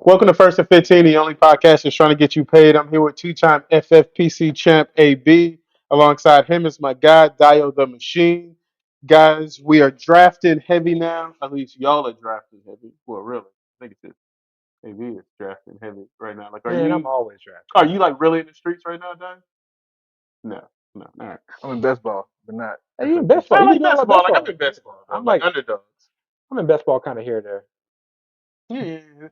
Welcome to First and 15, the only podcast that's trying to get you paid. I'm here with two-time FFPC champ AB. Alongside him is my guy, Dio the Machine. Guys, we are drafting heavy now. At least y'all are drafting heavy. Well, really, I think it's just AB is drafting heavy right now. Like, are Man, I'm you always are drafting. you like really in the streets right now, Dio? No, no. All right. I'm in best ball, but not Hey, you in best ball? FFPC. I You be like doing a lot of basketball. best Like I'm ball. in basketball, bro. I'm Like like, underdogs. I'm in best ball kind of here and there. Yeah, yeah, yeah.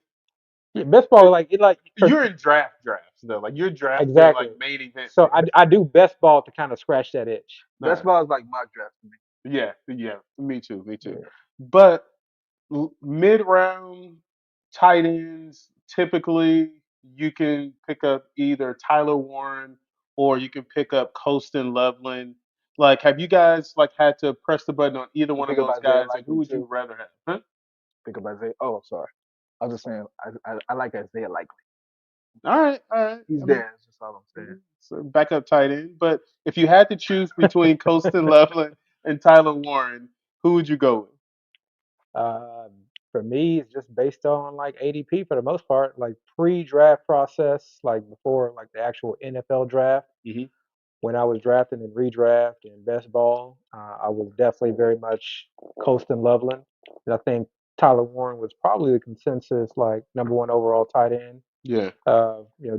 Yeah, best ball like it like for You're in drafts though. Like you're drafting exactly. like main event So picks. I do best ball to kind of scratch that itch. All Best right. ball is like mock draft to me. Yeah, yeah, me too, me too. Yeah. But mid round tight ends, typically you can pick up either Tyler Warren or you can pick up Colston Loveland. Like, have you guys like had to press the button on either You one of pick up those Isaiah guys, and who Likely would you too. rather have? Huh? Pick up Isaiah. Oh, sorry. I was just saying I like Isaiah Likely. All right, all right. He's I mean, there. That's just all I'm saying. so backup tight end. But if you had to choose between Colston Loveland and Tyler Warren, who would you go with? Uh, for me, it's just based on like ADP for the most part, like pre-draft process, like before like the actual NFL draft. Hmm. When I was drafting and redraft and best ball, I was definitely very much Colston Loveland. And I think Tyler Warren was probably the consensus like number one overall tight end. Yeah.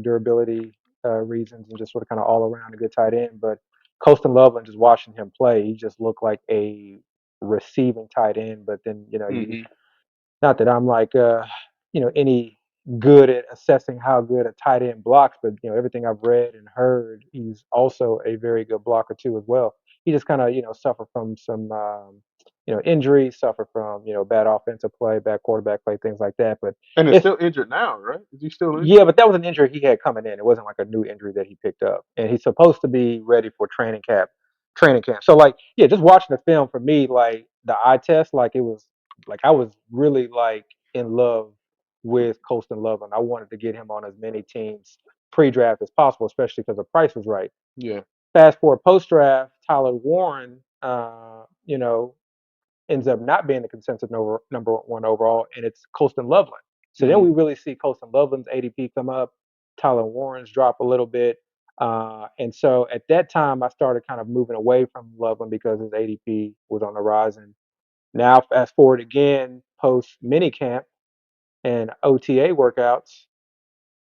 Durability reasons and just sort of kind of all around a good tight end. But Colston Loveland, just watching him play, he just looked like a receiving tight end. But then you Hmm. not that I'm like any good at assessing how good a tight end blocks, but everything I've read and heard, he's also a very good blocker too as well. He just kind of suffered from some injuries, suffered from bad offensive play, bad quarterback play, things like that. But And it's it's still injured now, right? Is he still injured? yeah, but that was an injury he had coming in. It wasn't like a new injury that he picked up, and he's supposed to be ready for training camp. Training camp. So like, yeah, just watching the film for me, like the eye test, like it was like I was really like in love with Colston Love, and I wanted to get him on as many teams pre-draft as possible, especially because the price was right. Yeah. Fast forward post-draft, Tyler Warren, ends up not being the consensus number one overall, and it's Colston Loveland. So then Hmm. we really see Colston Loveland's ADP come up, Tyler Warren's drop a little bit. And so at that time, I started kind of moving away from Loveland because his ADP was on the rise. And now, fast forward again, post minicamp and OTA workouts,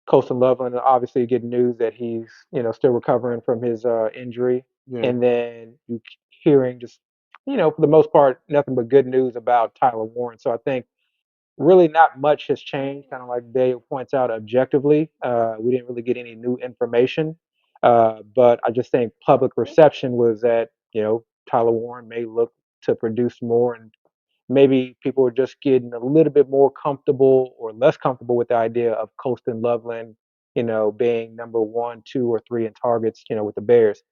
Colston Loveland obviously getting news that he's still recovering from his injury, Yeah. and then you hearing just for the most part nothing but good news about Tyler Warren. So I think really not much has changed. Kind of like Dave points out, objectively, we didn't really get any new information, but I just think public reception was that Tyler Warren may look to produce more and maybe people are just getting a little bit more comfortable or less comfortable with the idea of Colston Loveland, being number one, two, or three in targets, with the Bears.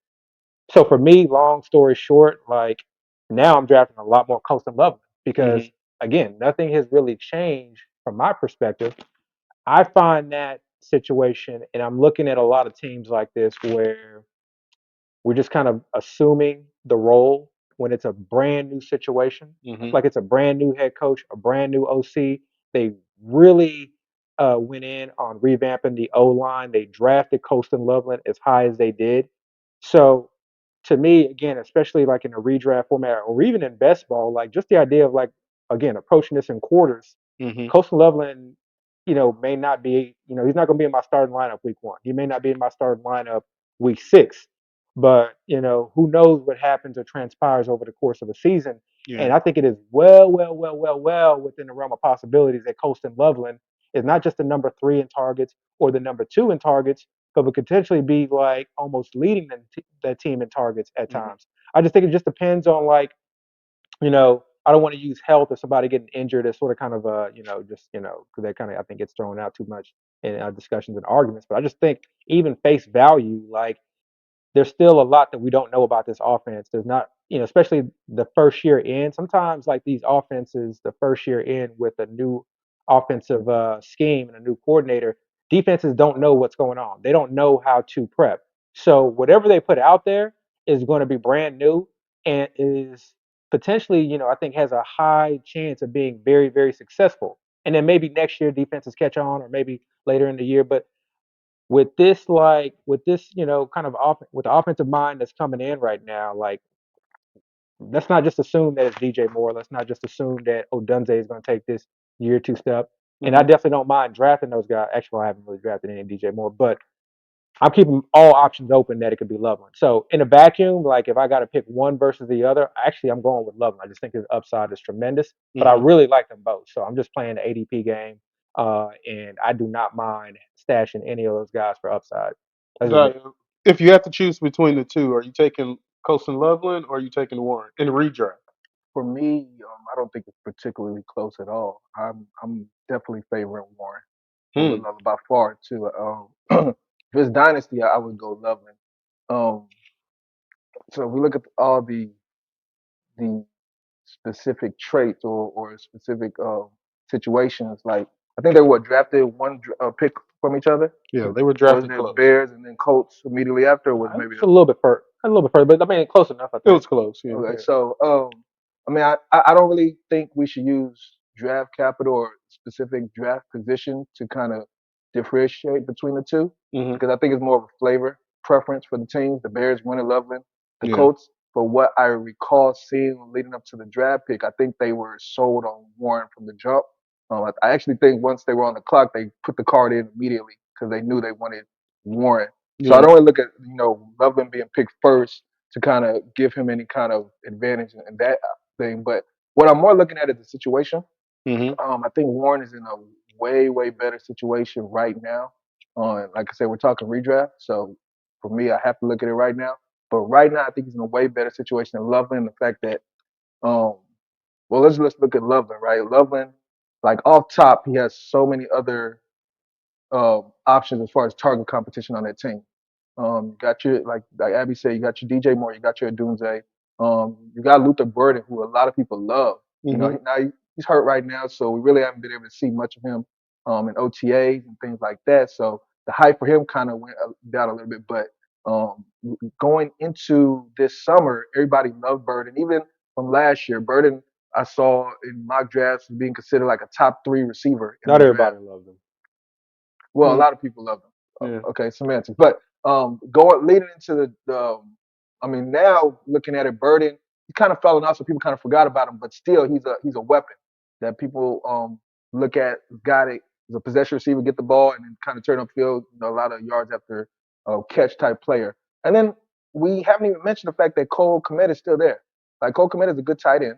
So for me, long story short, like now I'm drafting a lot more Colston Loveland Hmm. because again, nothing has really changed from my perspective. I find that situation, and I'm looking at a lot of teams like this where we're just kind of assuming the role when it's a brand new situation. Hmm. Like it's a brand new head coach, a brand new OC. They really went in on revamping the O line. They drafted Colston Loveland as high as they did. So to me, again, especially like in a redraft format or even in best ball, like just the idea of like again approaching this in quarters. Hmm. Colston Loveland, may not be, he's not going to be in my starting lineup week one. He may not be in my starting lineup week six. But who knows what happens or transpires over the course of a season? Yeah. And I think it is well, well, well, well, well within the realm of possibilities that Colston Loveland is not just the number three in targets or the number two in targets, but would potentially be like almost leading that team in targets at Hmm. times. I just think it just depends on like I don't want to use health or somebody getting injured as sort of kind of just because that kind of I think gets thrown out too much in discussions and arguments. But I just think even face value, like there's still a lot that we don't know about this offense. There's not, especially the first year in. Sometimes like these offenses, the first year in with a new offensive scheme and a new coordinator, defenses don't know what's going on. They don't know how to prep. So whatever they put out there is going to be brand new and is potentially, I think has a high chance of being very, very successful. and then maybe next year defenses catch on, or maybe later in the year. But with this, kind of with the offensive mind that's coming in right now, like let's not just assume that it's DJ Moore. Let's not just assume that Odunze is going to take this year two step. And I Hmm. definitely don't mind drafting those guys. Actually, I haven't really drafted any DJ Moore, but I'm keeping all options open that it could be Loveland. So in a vacuum, like if I got to pick one versus the other, actually I'm going with Loveland. I just think his upside is tremendous, but I Hmm. really like them both. So I'm just playing the ADP game, and I do not mind stashing any of those guys for upside. That's just me. If you have to choose between the two, are you taking Colson Loveland or are you taking Warren in redraft? For me, I don't think it's particularly close at all. I'm definitely favoring Warren over Hmm. Loveland by far too. If it's dynasty, I would go Loveland. Um, so if we look at all the specific traits or specific situations. Like I think they were drafted one pick from each other. Yeah, they were Was drafted it close. Bears and then Colts immediately after, or was maybe It's a little bit further, but I mean close enough, I It think. was close. Yeah. okay? Yeah. So I mean I don't really think we should use draft capital or specific draft position to kind of differentiate between the two Hmm. because I think it's more of a flavor preference for the teams. The Bears winning Loveland, the Yeah. Colts. But what I recall seeing leading up to the draft pick, I think they were sold on Warren from the jump. I actually think once they were on the clock, they put the card in immediately because they knew they wanted Warren. So I Yeah. don't really look at Loveland being picked first to kind of give him any kind of advantage in that thing. But what I'm more looking at is the situation. Hmm. I think Warren is in a way better situation right now. Like I said, we're talking redraft, so for me, I have to look at it right now. But right now, I think he's in a way better situation than Loveland. The fact that, um, well, let's look at Loveland, right? Loveland, like off top, he has so many other options as far as target competition on that team. You got your like Abby said, you got your DJ Moore, you got your Dunze, you got Luther Burden, who a lot of people love. You know, Hmm. he's hurt right now, so we really haven't been able to see much of him in OTAs and things like that. So the hype for him kind of went down a little bit. But going into this summer, everybody loved Burden, even from last year. Burden, I saw in mock drafts being considered like a top three receiver in the Not draft. everybody loves them. Well, a Hmm. lot of people love him. Yeah. Okay, semantics. But going leading into I mean, now looking at it, Burden, he kind of fell off, so people kind of forgot about him. But still, he's a weapon that people look at. Got it. He's a possession receiver, get the ball, and then kind of turn upfield. A lot of yards after catch type player. And then we haven't even mentioned the fact that Cole Kmet is still there. Like Cole Kmet is a good tight end.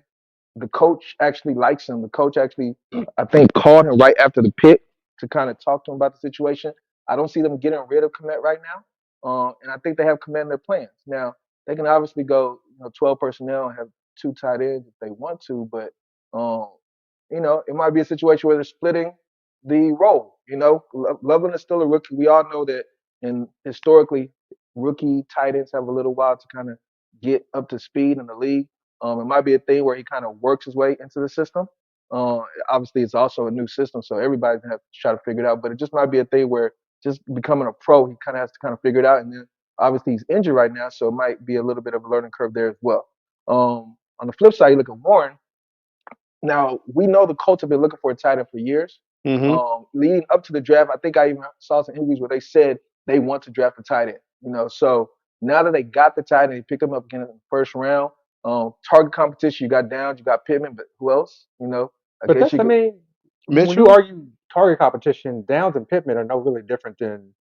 The coach actually likes him. The coach actually, I think, called him right after the pick to kind of talk to him about the situation. I don't see them getting rid of Komet right now, and I think they have Komet in their plans. Now they can obviously go, 12 personnel and have two tight ends if they want to, but um, it might be a situation where they're splitting the role. Loveland is still a rookie. We all know that, and historically, rookie tight ends have a little while to kind of get up to speed in the league. It might be a thing where he kind of works his way into the system. Obviously, it's also a new system, so everybody's gonna have to try to figure it out. But it just might be a thing where just becoming a pro, he kind of has to kind of figure it out. And then obviously he's injured right now, so it might be a little bit of a learning curve there as well. On the flip side, you look at Warren. Now we know the Colts have been looking for a tight end for years. Hmm. Leading up to the draft, I think I even saw some interviews where they said they want to draft a tight end. So now that they got the tight end, they picked him up again in the first round. Target competition, you got Downs, you got Pittman, but who else? I But guess that's, you I could. mean, when you Mitchell. argue target competition, Downs and Pittman are no really different than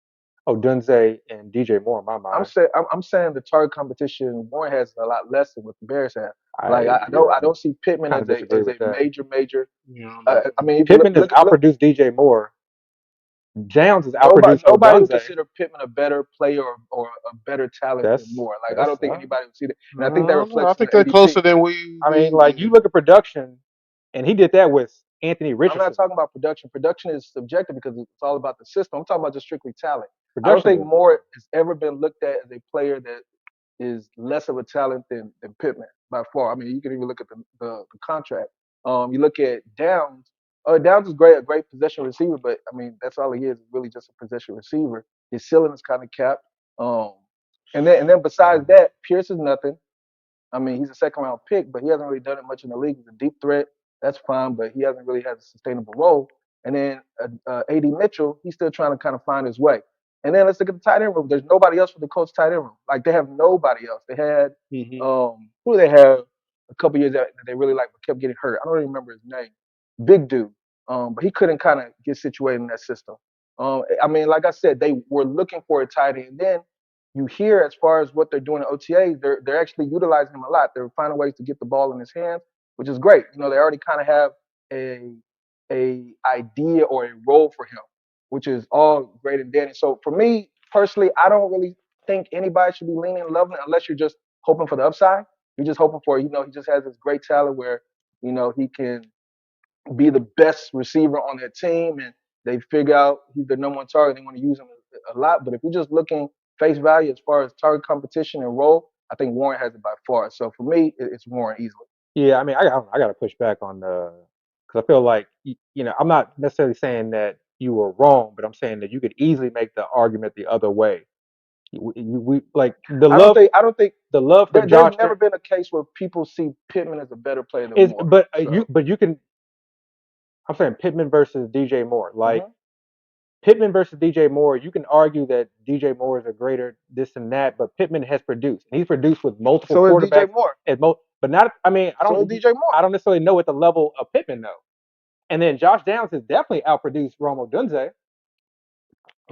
Odunze and DJ Moore in my mind. I'm saying the target competition Warren has a lot less than what the Bears have. Like I yeah, I don't see Pittman kind of as a disagree with that. major. Yeah, I don't know. I mean, if you Pittman has look, outproduced DJ Moore. Downs has nobody outproduced nobody would Odunze. consider Pittman a better player or a better talent than That's Moore. Like I that's don't think anybody would see that, and I think that I reflects in think the they're ADP. closer than we I mean, like you we. look at production, and he did that with Anthony I'm not Richardson. talking about production. Production is subjective because it's all about the system. I'm talking about just strictly talent. I don't Production think is Moore has ever been looked at as a player that is less of a talent than Pittman by far. I mean, you can even look at the contract. You look at Downs. Downs is great, a great possession receiver, but I mean that's all he is really just a possession receiver. His ceiling is kind of capped. Um, and then besides that, Pierce is nothing. I mean, he's a second round pick, but he hasn't really done it much in the league. He's a deep threat. That's fine, but he hasn't really had a sustainable role. and then AD Mitchell, he's still trying to kind of find his way. And then let's look at the tight end room. There's nobody else for the Colts tight end room. Like they have nobody else. They had Hmm. who do they have a couple years that they really liked but kept getting hurt. I don't even remember his name. Big dude. But he couldn't kind of get situated in that system. I mean, like I said, they were looking for a tight end. And then you hear as far as what they're doing at OTAs, they're actually utilizing him a lot. They're finding ways to get the ball in his hands, which is great. You know, they already kind of have a idea or a role for him, which is all great and dandy. So for me personally, I don't really think anybody should be leaning Loveland unless you're just hoping for the upside. You're just hoping for, he just has this great talent where, he can be the best receiver on their team, and they figure out he's the number one target. They want to use him a lot. But if you're just looking face value as far as target competition and role, I think Warren has it by far. So for me, it's Warren easily. Yeah, I mean, I got to push back on the because I feel like I'm not necessarily saying that you were wrong, but I'm saying that you could easily make the argument the other way. We like I don't think the love for there's Josh never been a case where people see Pittman as a better player than is, Moore. So but you can. I'm saying Pittman versus DJ Moore. Like mhm. Pittman versus DJ Moore, you can argue that DJ Moore is a greater this and that, but Pittman has produced, and he's produced with multiple So is DJ quarterbacks Moore. but not. I mean, So is DJ Moore. I don't necessarily know at the level of Pittman though. And then Josh Downs has definitely outproduced Rome Dunze.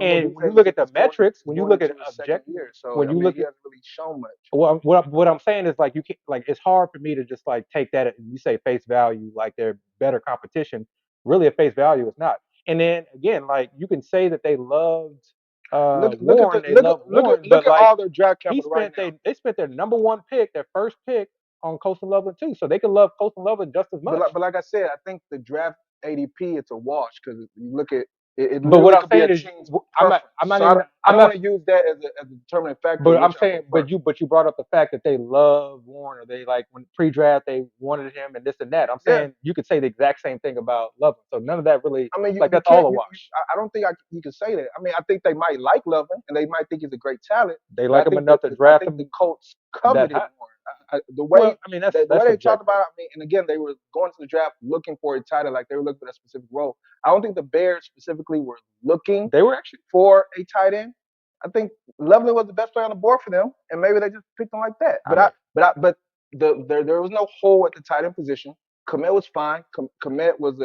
Romo And when you Duse look at the is going metrics, is when you going look at into his second object, year. So when I you mean, look he at hasn't really shown much. what I'm saying is like you can like it's hard for me to just like take that you say face value like they're better competition. Really, at face value, it's not. And then again, like you can say that they loved Look at Warren, the they loved Warren, but look at like all their draft capital right now. they spent their number one pick, their first pick on Coastal Loveland too, so they can love Coastal Loveland just as But much. like I said, I think the draft ADP it's a wash because you look at it But what literally I'm could be a saying is, team's preference. I'm not So even I I'm don't want not. to use that as a determining factor But I'm which I saying, prefer. but you brought up the fact that they love Warren, or they like when pre-draft they wanted him and this and that. I'm Yeah, saying you could say the exact same thing about Loveland. So none of that really I mean, like you that's all can't. a wash. I don't think you can say that. I mean, I think they might like Loveland and they might think he's a great talent, They but like him enough to I draft think the him Colts that coveted high. Warren. The Well, way I mean the way that's they talked subjective. about it, I mean, and again, they were going to the draft looking for a title, like they were looking for that specific role. I don't think the Bears specifically were looking They were actually. for a tight end. I think Loveland was the best player on the board for them, and maybe they just picked him like that. I mean But there was no hole at the tight end position. Komet was fine. Komet was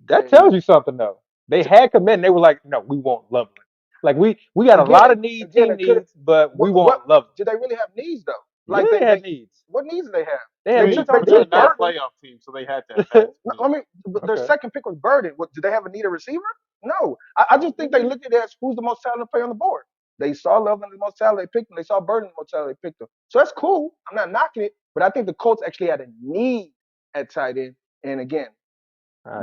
that a tells you something though. They had commit and they were like, no, we want Loveland. Like we got a lot again, of again, team it could. needs, but we What want Loveland. did they really have needs though? Yeah, Like they had needs. what needs did they have? They I had They mean, took needs on pretty Pittsburgh good not a depth. Burden. playoff team, so they had to have had some No, I needs. mean, their Okay. second pick was Burden. Did they have a need a receiver? No. I just think they looked at it as who's the most talented player on the board. They saw Loveland the most talented, they picked him. They saw Burden the most talented, they picked him. So that's cool. I'm not knocking it, but I think the Colts actually had a need at tight end. And again,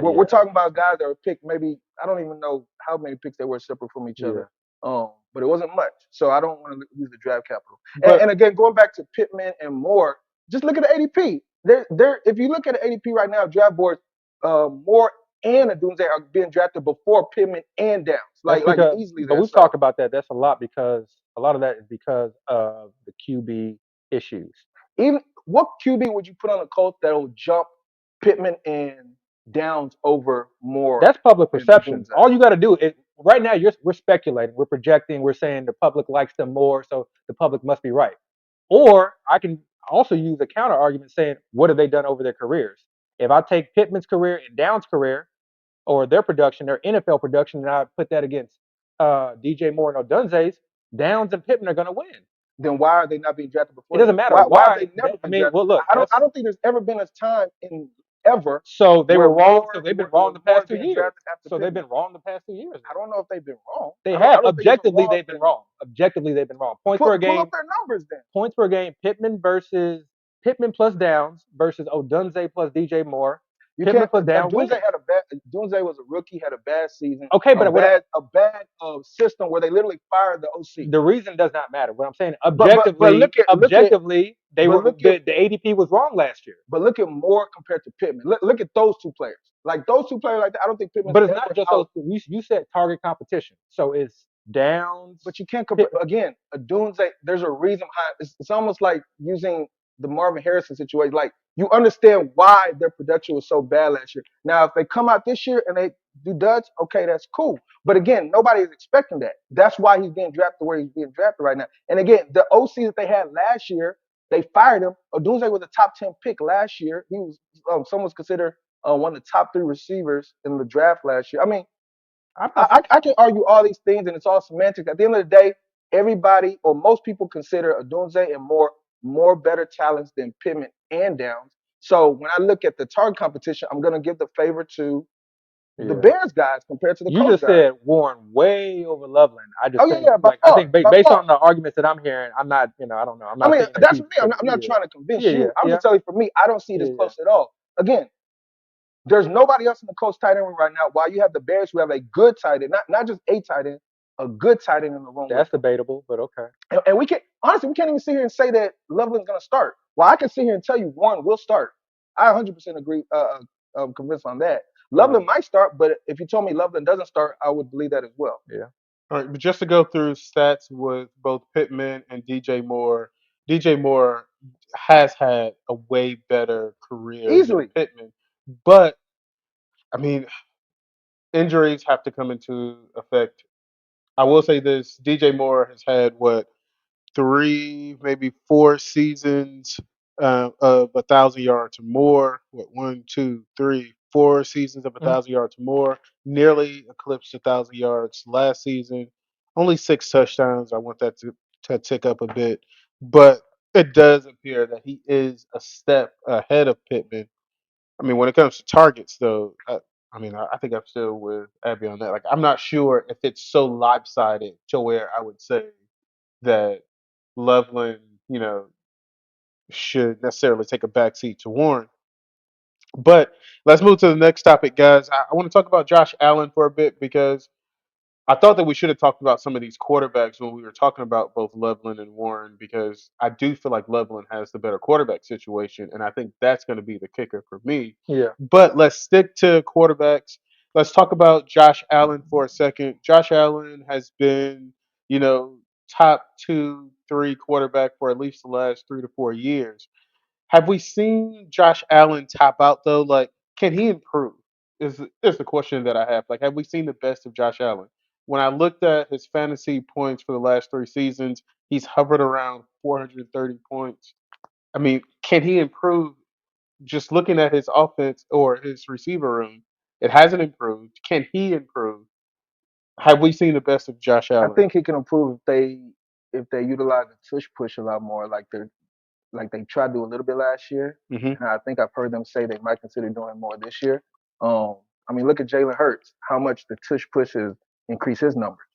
we're Yeah, talking about guys that were picked. Maybe I don't even know how many picks they were separate from each other. yeah. But it wasn't much. So I don't want to use the draft capital. And, But and again, going back to Pittman and Moore, just look at the ADP. There. If you look at the ADP right now, draft boards, Moore and Adunze are being drafted before Pittman and Downs, that's like because, easily but there. we've So talked about that. That's a lot because a lot of that is because of the QB issues. even what QB would you put on the Colts that'll jump Pittman and Downs over Moore That's public and perception. Adunze? All you got to do is right now we're speculating, we're projecting, we're saying the public likes them more, so the public must be right. Or I can also use a counter argument saying, what have they done over their careers? If I take Pittman's career and Downs' career, or their production, their NFL production, and I put that against DJ Moore and Odunze's, Downs and Pittman are going to win. Then why are they not being drafted It before them? doesn't matter Why have they why. never I been mean, drafted? well, look, I that's don't think there's ever been a time in ever so they where were wrong. Moore So they've been where wrong the Moore past two being years. drafted after So they've Pittman. been wrong the past 2 years. I don't know if they've been wrong. They I have don't think it's a objectively wrong they've been thing. wrong. Objectively they've been wrong. Pull up their numbers then. Points per game. Pittman plus Downs versus Odunze plus DJ Moore. You Pittman can't. plus Downs Dunze wins. had a bad. Dunze was a rookie, had a bad season, Okay, but what a bad system where they literally fired the OC. the reason does not matter. What I'm saying, But objectively, they were look at the ADP was wrong last year. but look at Moore compared to Pittman. Look at those two players. Like those two players like that. I don't think Pittman's But it's not ever just those. out. You said target competition, so it's Downs. But you can't compare Pittman. again. A Dunze, there's a reason behind. It's almost like using the Marvin Harrison situation. Like you understand why their production was so bad last year. Now, if they come out this year and do duds, okay, that's cool. But again, nobody is expecting that. That's why he's being drafted where he's being drafted right now. And again, the OC that they had last year, they fired him. Odunze was a top 10 pick last year. He was someone's considered one of the top three receivers in the draft last year. I mean, I'm not. I can argue all these things, and it's all semantics. At the end of the day, everybody or most people consider Adunze and more better talents than Pittman and Downs. So when I look at the target competition, I'm going to give the favor to the Yeah. Bears guys compared to the You Colts just guys. said Warren way over Loveland. I Oh just yeah, think yeah, by like I far, think by based far. on the arguments that I'm hearing, I'm not. I don't know. I'm I not mean, thinking that that's he's for me. for the. I'm not trying to Yeah. convince Yeah. you. I'm Yeah. just telling you, for me, I don't see it Yeah. as Yeah. close at all. Again, there's nobody else in the Colts tight end room right now. While you have the Bears who have a good tight end, not just a tight end, a good tight end in the room with That's them. debatable, but okay. And we can't honestly, we can't even sit here and say that Loveland's going to start. Well, I can sit here and tell you Warren will start. I 100% agree. I'm convinced on that. Right. Loveland might start, but if you told me Loveland doesn't start, I would believe that as well. Yeah. All right, but just to go through stats with both Pittman and DJ Moore, DJ Moore has had a way better career than Easily. Pittman. But I mean, injuries have to come into effect. I will say this: DJ Moore has had what, three, maybe 4 seasons of 1,000 yards or more. What, one, two, three, 4 seasons of a Mhm. 1,000 yards or more. Nearly eclipsed 1,000 yards last season. Only 6 touchdowns. I want that to tick up a bit, but it does appear that he is a step ahead of Pittman. I mean, when it comes to targets, though, I think I'm still with Abby on that. Like, I'm not sure if it's so lopsided to where I would say that Loveland, should necessarily take a backseat to Warren. But let's move to the next topic, guys. I want to talk about Josh Allen for a bit because I thought that we should have talked about some of these quarterbacks when we were talking about both Loveland and Warren because I do feel like Loveland has the better quarterback situation, and I think that's going to be the kicker for me. Yeah. But let's stick to quarterbacks. Let's talk about Josh Allen for a second. Josh Allen has been, you know, top two, three quarterback for at least the last 3 to 4 years. Have we seen Josh Allen top out though? Like, can he improve? Is the question that I have. Like, have we seen the best of Josh Allen? When I looked at his fantasy points for the last 3 seasons, he's hovered around 430 points. I mean, can he improve? Just looking at his offense or his receiver room, it hasn't improved. Can he improve? Have we seen the best of Josh I Allen? think he can improve if they utilize the tush push a lot more, like they tried to do a little bit last year, Hmm. and I think I've heard them say they might consider doing more this year. Um, I mean, look at Jalen Hurts, how much the tush push has increased his numbers.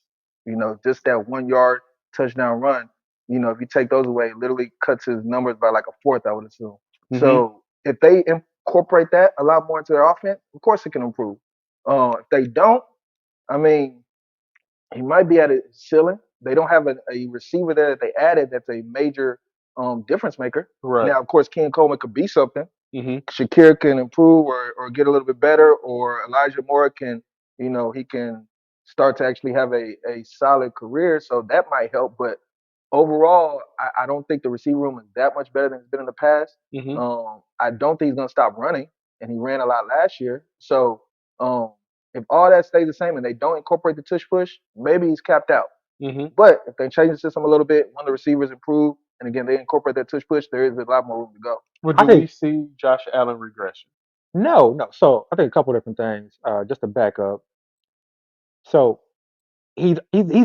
Just that 1 yard touchdown run. If you take those away, it literally cuts his numbers by like a fourth, I would assume. Hmm. So if they incorporate that a lot more into their offense, of course it can improve. If they don't, I mean, he might be at a ceiling. They don't have a receiver there that they added that's a major difference maker. Right. Now, of course, Ken Coleman could be something. Hmm. Shakir can improve or get a little bit better, or Elijah Moore can, he can start to actually have a solid career. So that might help. But overall, I don't think the receiver room is that much better than it's been in the past. Hmm. I don't think he's going to stop running, and he ran a lot last year. So um, if all that stays the same and they don't incorporate the tush push, maybe he's capped out. Hmm. But if they change the system a little bit, one of the receivers improve, and again they incorporate that tush push, there is a lot more room to go. Well, I do we think see Josh Allen regression? no, no. So I think a couple different things. Just to back up. So he's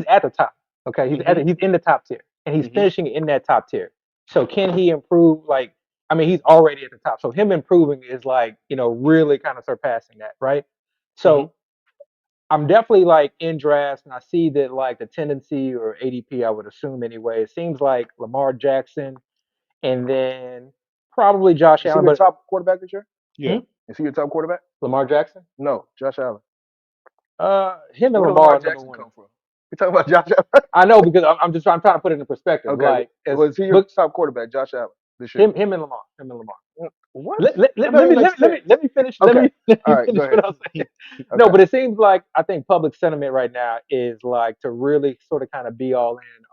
at the top. Okay, Hmm. he's in the top tier, and he's Hmm. finishing in that top tier. So can he improve? Like, I mean, he's already at the top. So him improving is like really kind of surpassing that, right? Hmm. So I'm definitely like in drafts, and I see that like the tendency or ADP, I would assume anyway. It seems like Lamar Jackson, and then probably Josh Is he Allen, your but top quarterback this year? hmm? Yeah. Is he your top quarterback? Lamar Jackson, No, Josh Allen. him and Where did Lamar Lamar are number Jackson one. come from? We talking about Josh Allen? I know because I'm trying to put it in perspective. Okay, Like as was he your but top quarterback, Josh Allen, this year? him and Lamar. What? Let That don't let even me make let me let me sense. let me finish. Let Okay, me let all me right, go finish ahead. what I was saying. No, Okay, but it seems like I think public sentiment right now is like to really sort of kind of be all in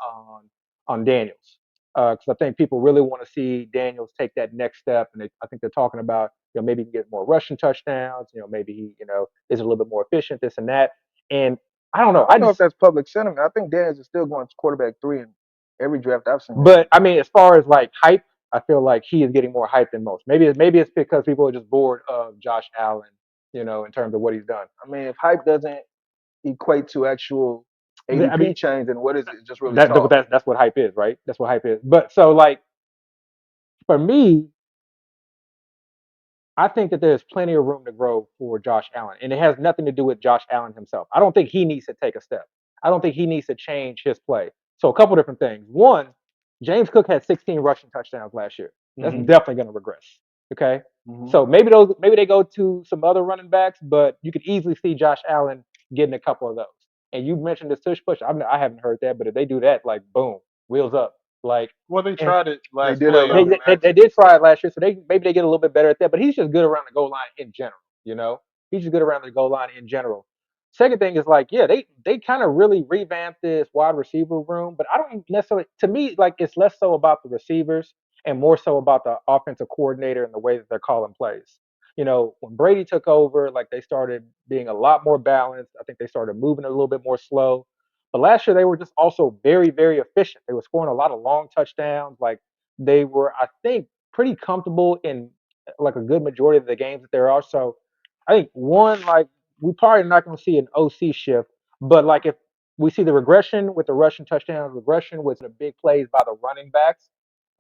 on Daniels. because I think people really want to see Daniels take that next step, and I think they're talking about maybe he can get more rushing touchdowns. Maybe he is a little bit more efficient, this and that. And I don't I know. don't know if that's public sentiment. I think Daniels is still going to quarterback 3 in every draft I've seen him But in. I mean, as far as like hype, I feel like he is getting more hype than most. Maybe it's because people are just bored of Josh Allen, in terms of what he's done. I mean, if hype doesn't equate to actual I ADP mean, change, then what is it? Just really that talk. that's what hype is, right? That's what hype is. But so like for me, I think that there's plenty of room to grow for Josh Allen, and it has nothing to do with Josh Allen himself. I don't think he needs to take a step. I don't think he needs to change his play. So a couple different things. One, James Cook had 16 rushing touchdowns last year. That's Hmm. definitely going to regress. Okay, Hmm. so maybe they go to some other running backs, but you could easily see Josh Allen getting a couple of those. And you mentioned this tush push. I haven't heard that, but if they do that, like boom, wheels up. Like Well, they and tried it They last did that with playoff. they did try it last year, so maybe they get a little bit better at that. But he's just good around the goal line in general. He's just good around the goal line in general. Second thing is like, yeah, they kind of really revamped this wide receiver room, but I don't necessarily. To me, like it's less so about the receivers and more so about the offensive coordinator and the way that they're calling plays. When Brady took over, like they started being a lot more balanced. I think they started moving a little bit more slow. But last year they were just also very, very efficient. They were scoring a lot of long touchdowns. Like they were, I think, pretty comfortable in like a good majority of the games that there are. So I think one, like we probably not going to see an OC shift, but like if we see the regression with the rushing touchdowns, regression with the big plays by the running backs,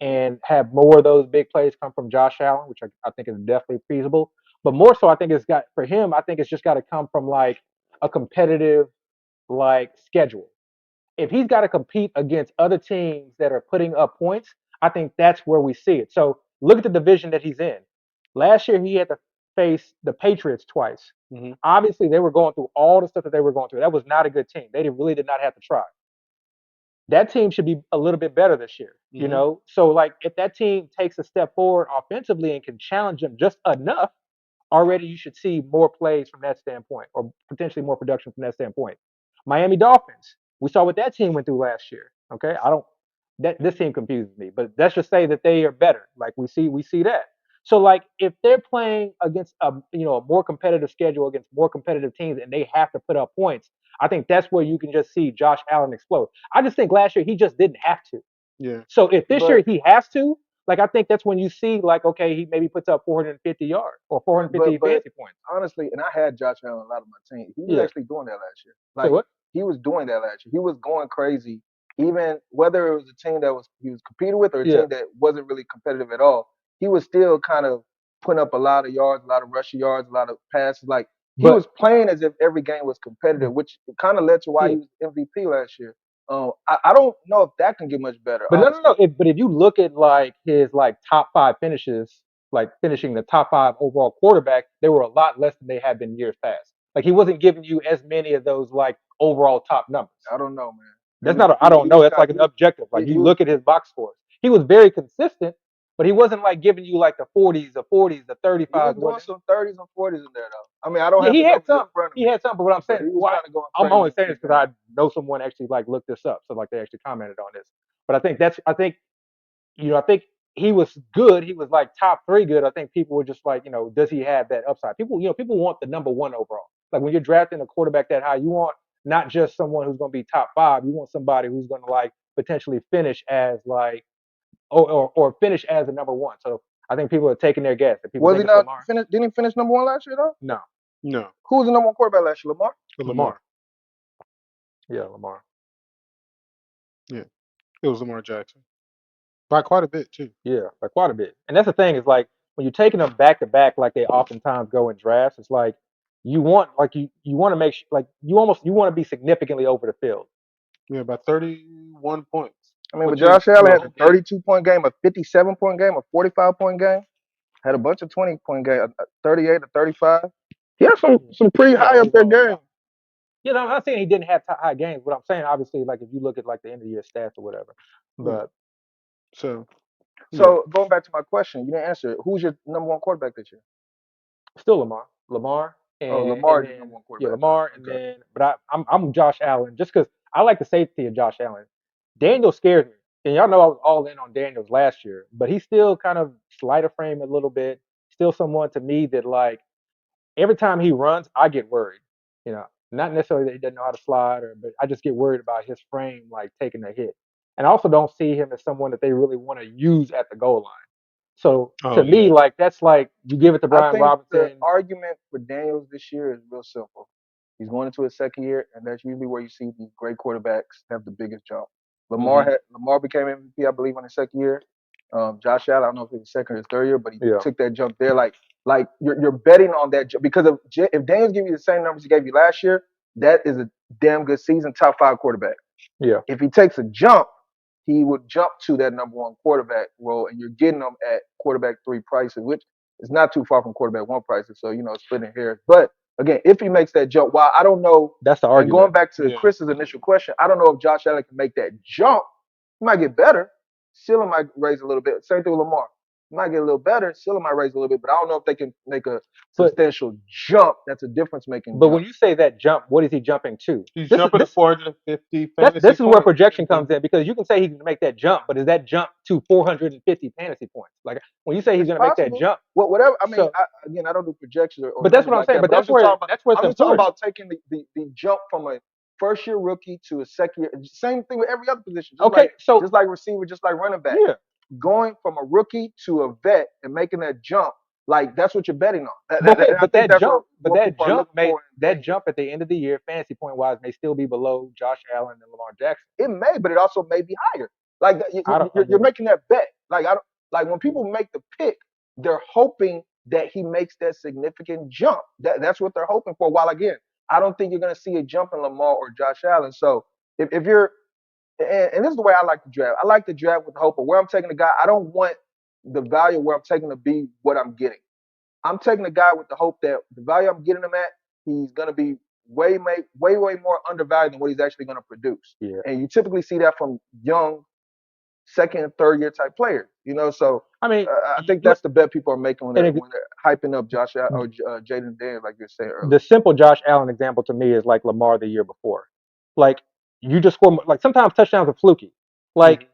and have more of those big plays come from Josh Allen, which I think is definitely feasible. But more so, I think it's got for him. I think it's just got to come from like a competitive like schedule. If he's got to compete against other teams that are putting up points, I think that's where we see it. So look at the division that he's in. Last year he had to face the Patriots twice. Hmm. Obviously, they were going through all the stuff that they were going through. That was not a good team. Really did not have to try. That team should be a little bit better this year. Hmm. So like if that team takes a step forward offensively and can challenge them just enough, already you should see more plays from that standpoint or potentially more production from that standpoint. Miami Dolphins, we saw what that team went through last year. Okay, I don't that this team confuses me, but let's just say that they are better. Like we see that. So like if they're playing against a more competitive schedule against more competitive teams and they have to put up points, I think that's where you can just see Josh Allen explode. I just think last year he just didn't have to. Yeah. So if this year But he has to, like I think that's when you see like okay, he maybe puts up 450 yards or but 450 but fantasy points. honestly, and I had Josh Allen on a lot of my team. He was Yeah. actually doing that last year. So Like what? he was doing that last year. He was going crazy. Even whether it was a team that was he was competing with or a Yeah. team that wasn't really competitive at all, he was still kind of putting up a lot of yards, a lot of rushing yards, a lot of passes. Like he But was playing as if every game was competitive, which kind of led to why yeah. he was MVP last year. I don't know if that can get much better, But no. honestly. But if you look at like his like top five finishes, like finishing the top five overall quarterback, they were a lot less than they had been years past. Like he wasn't giving you as many of those like overall top numbers. I don't know, man. That's not. I He don't know. was That's kind like an objective. Like he you was look at his box scores. He was very consistent, but he wasn't like giving you like the 40s, the 40s, the he was 35s. doing some 30s and 40s in there though. I mean, I don't Yeah, have he the had numbers in some. front of He me, had some. But what I'm but saying, he was why kind of going I'm only crazy in saying key this because games. I know someone actually like looked this up, so like they actually commented on this. But I think he was good. He was like top three good. I think people were just like, does he have that upside? People want the number one overall. Like when you're drafting a quarterback that high, you want not just someone who's going to be top five. You want somebody who's going to like potentially finish as like or finish as a number one. So I think people are taking their guess. If people Was he think it's not Lamar, finish? Didn't he finish number one last year though? no, No. Who was the number one quarterback last year? Lamar. Lamar. Lamar. Yeah, Lamar. Yeah. It was Lamar Jackson by quite a bit too. Yeah, like quite a bit. And that's the thing is like when you're taking them back to back, like they oftentimes go in drafts. It's like you want to make sure like you want to be significantly over the field. Yeah, by 31 points, I mean, but which Josh is Allen had a a game. 32-point game, a 57-point game, a 45-point game. Had a bunch of 20-point game, a 38, a 35. He had some Yeah, some pretty yeah, high up there overall. games. I'm not saying he didn't have high games, but I'm saying obviously like if you look at like the end of year stats or whatever. Yeah. But So yeah. So going back to my question, you didn't answer it. Who's your number one quarterback this year? still Lamar, Oh, and Lamar is your number then one yeah, quarterback Lamar, now. and Okay. then but I'm Josh Allen just because I like the safety of Josh Allen. Daniel scares me. and y'all know I was all in on Daniels last year, but he's still kind of slight of frame a little bit. Still someone to me that like every time he runs, I get worried. Not necessarily that he doesn't know how to slide, but I just get worried about his frame like taking a hit. And I also don't see him as someone that they really want to use at the goal line. So Oh to me, yeah. like that's like you give it to I Brian think the Robinson. argument for Daniels this year is real simple. He's going into his second year, and that's usually where you see these great quarterbacks have the biggest jump. Hmm. Lamar became MVP, I believe, in his second year. Josh Allen, I don't know if it was his second or his third year, but he Yeah, took that jump there. Like you're betting on that because if Daniels give you the same numbers he gave you last year, that is a damn good season, top five quarterback. yeah, If he takes a jump, he would jump to that number one quarterback role, and you're getting him at quarterback three prices, which is not too far from quarterback one prices. So splitting hairs. But again, if he makes that jump, while I don't know, that's the and going argument. back to Yeah. Chris's initial question, I don't know if Josh Allen can make that jump. He might get better. Ceiling might raise a little bit. Same thing with Lamar. He might get a little better. Ceiling might raise a little bit, but I don't know if they can make a But substantial jump. That's a difference making but jump. when you say that jump, what is he jumping to? He's This is jumping to this 450 That's fantasy this is where points. projection And comes in because you can say he can make that jump, but is that jump to 450 fantasy points? Like when you say he's It's going to make that possible. jump, Whatever. I mean, so again, I don't do projections or but that's numbers what I'm like saying. that. But But I'm just talking about. that's where it's I'm just talking important. about taking the jump from a first year rookie to a second year. Same thing with every other position. Just Okay, like so just like receiver, just like running back. yeah, Going from a rookie to a vet and making that jump, like that's what you're betting on. but okay, And I think that's but what that people are jump looking may for in that Daniels. jump at the end of the year, fantasy point wise, may still be below Josh Allen and Lamar Jackson. It may, but it also may be higher. Like I don't. I you're mean, making that bet. Like I don't like when people make the pick, they're hoping that he makes that significant jump. That's what they're hoping for. While again, I don't think you're going to see a jump in Lamar or Josh Allen. So if you're and this is the way I like to draft. I like to draft with the hope of where I'm taking the guy. I don't want the value where I'm taking to be what I'm getting. I'm taking a guy with the hope that the value I'm getting him at, he's going to be way more undervalued than what he's actually going to produce. yeah. And you typically see that from young second and third year type players. So I mean, I think look, that's the bet people are making when and they're hyping up Josh or Jaden Daniels, like you were saying the earlier. simple Josh Allen example to me is like Lamar the year before. Like you just score like sometimes touchdowns are fluky. Like Mhm.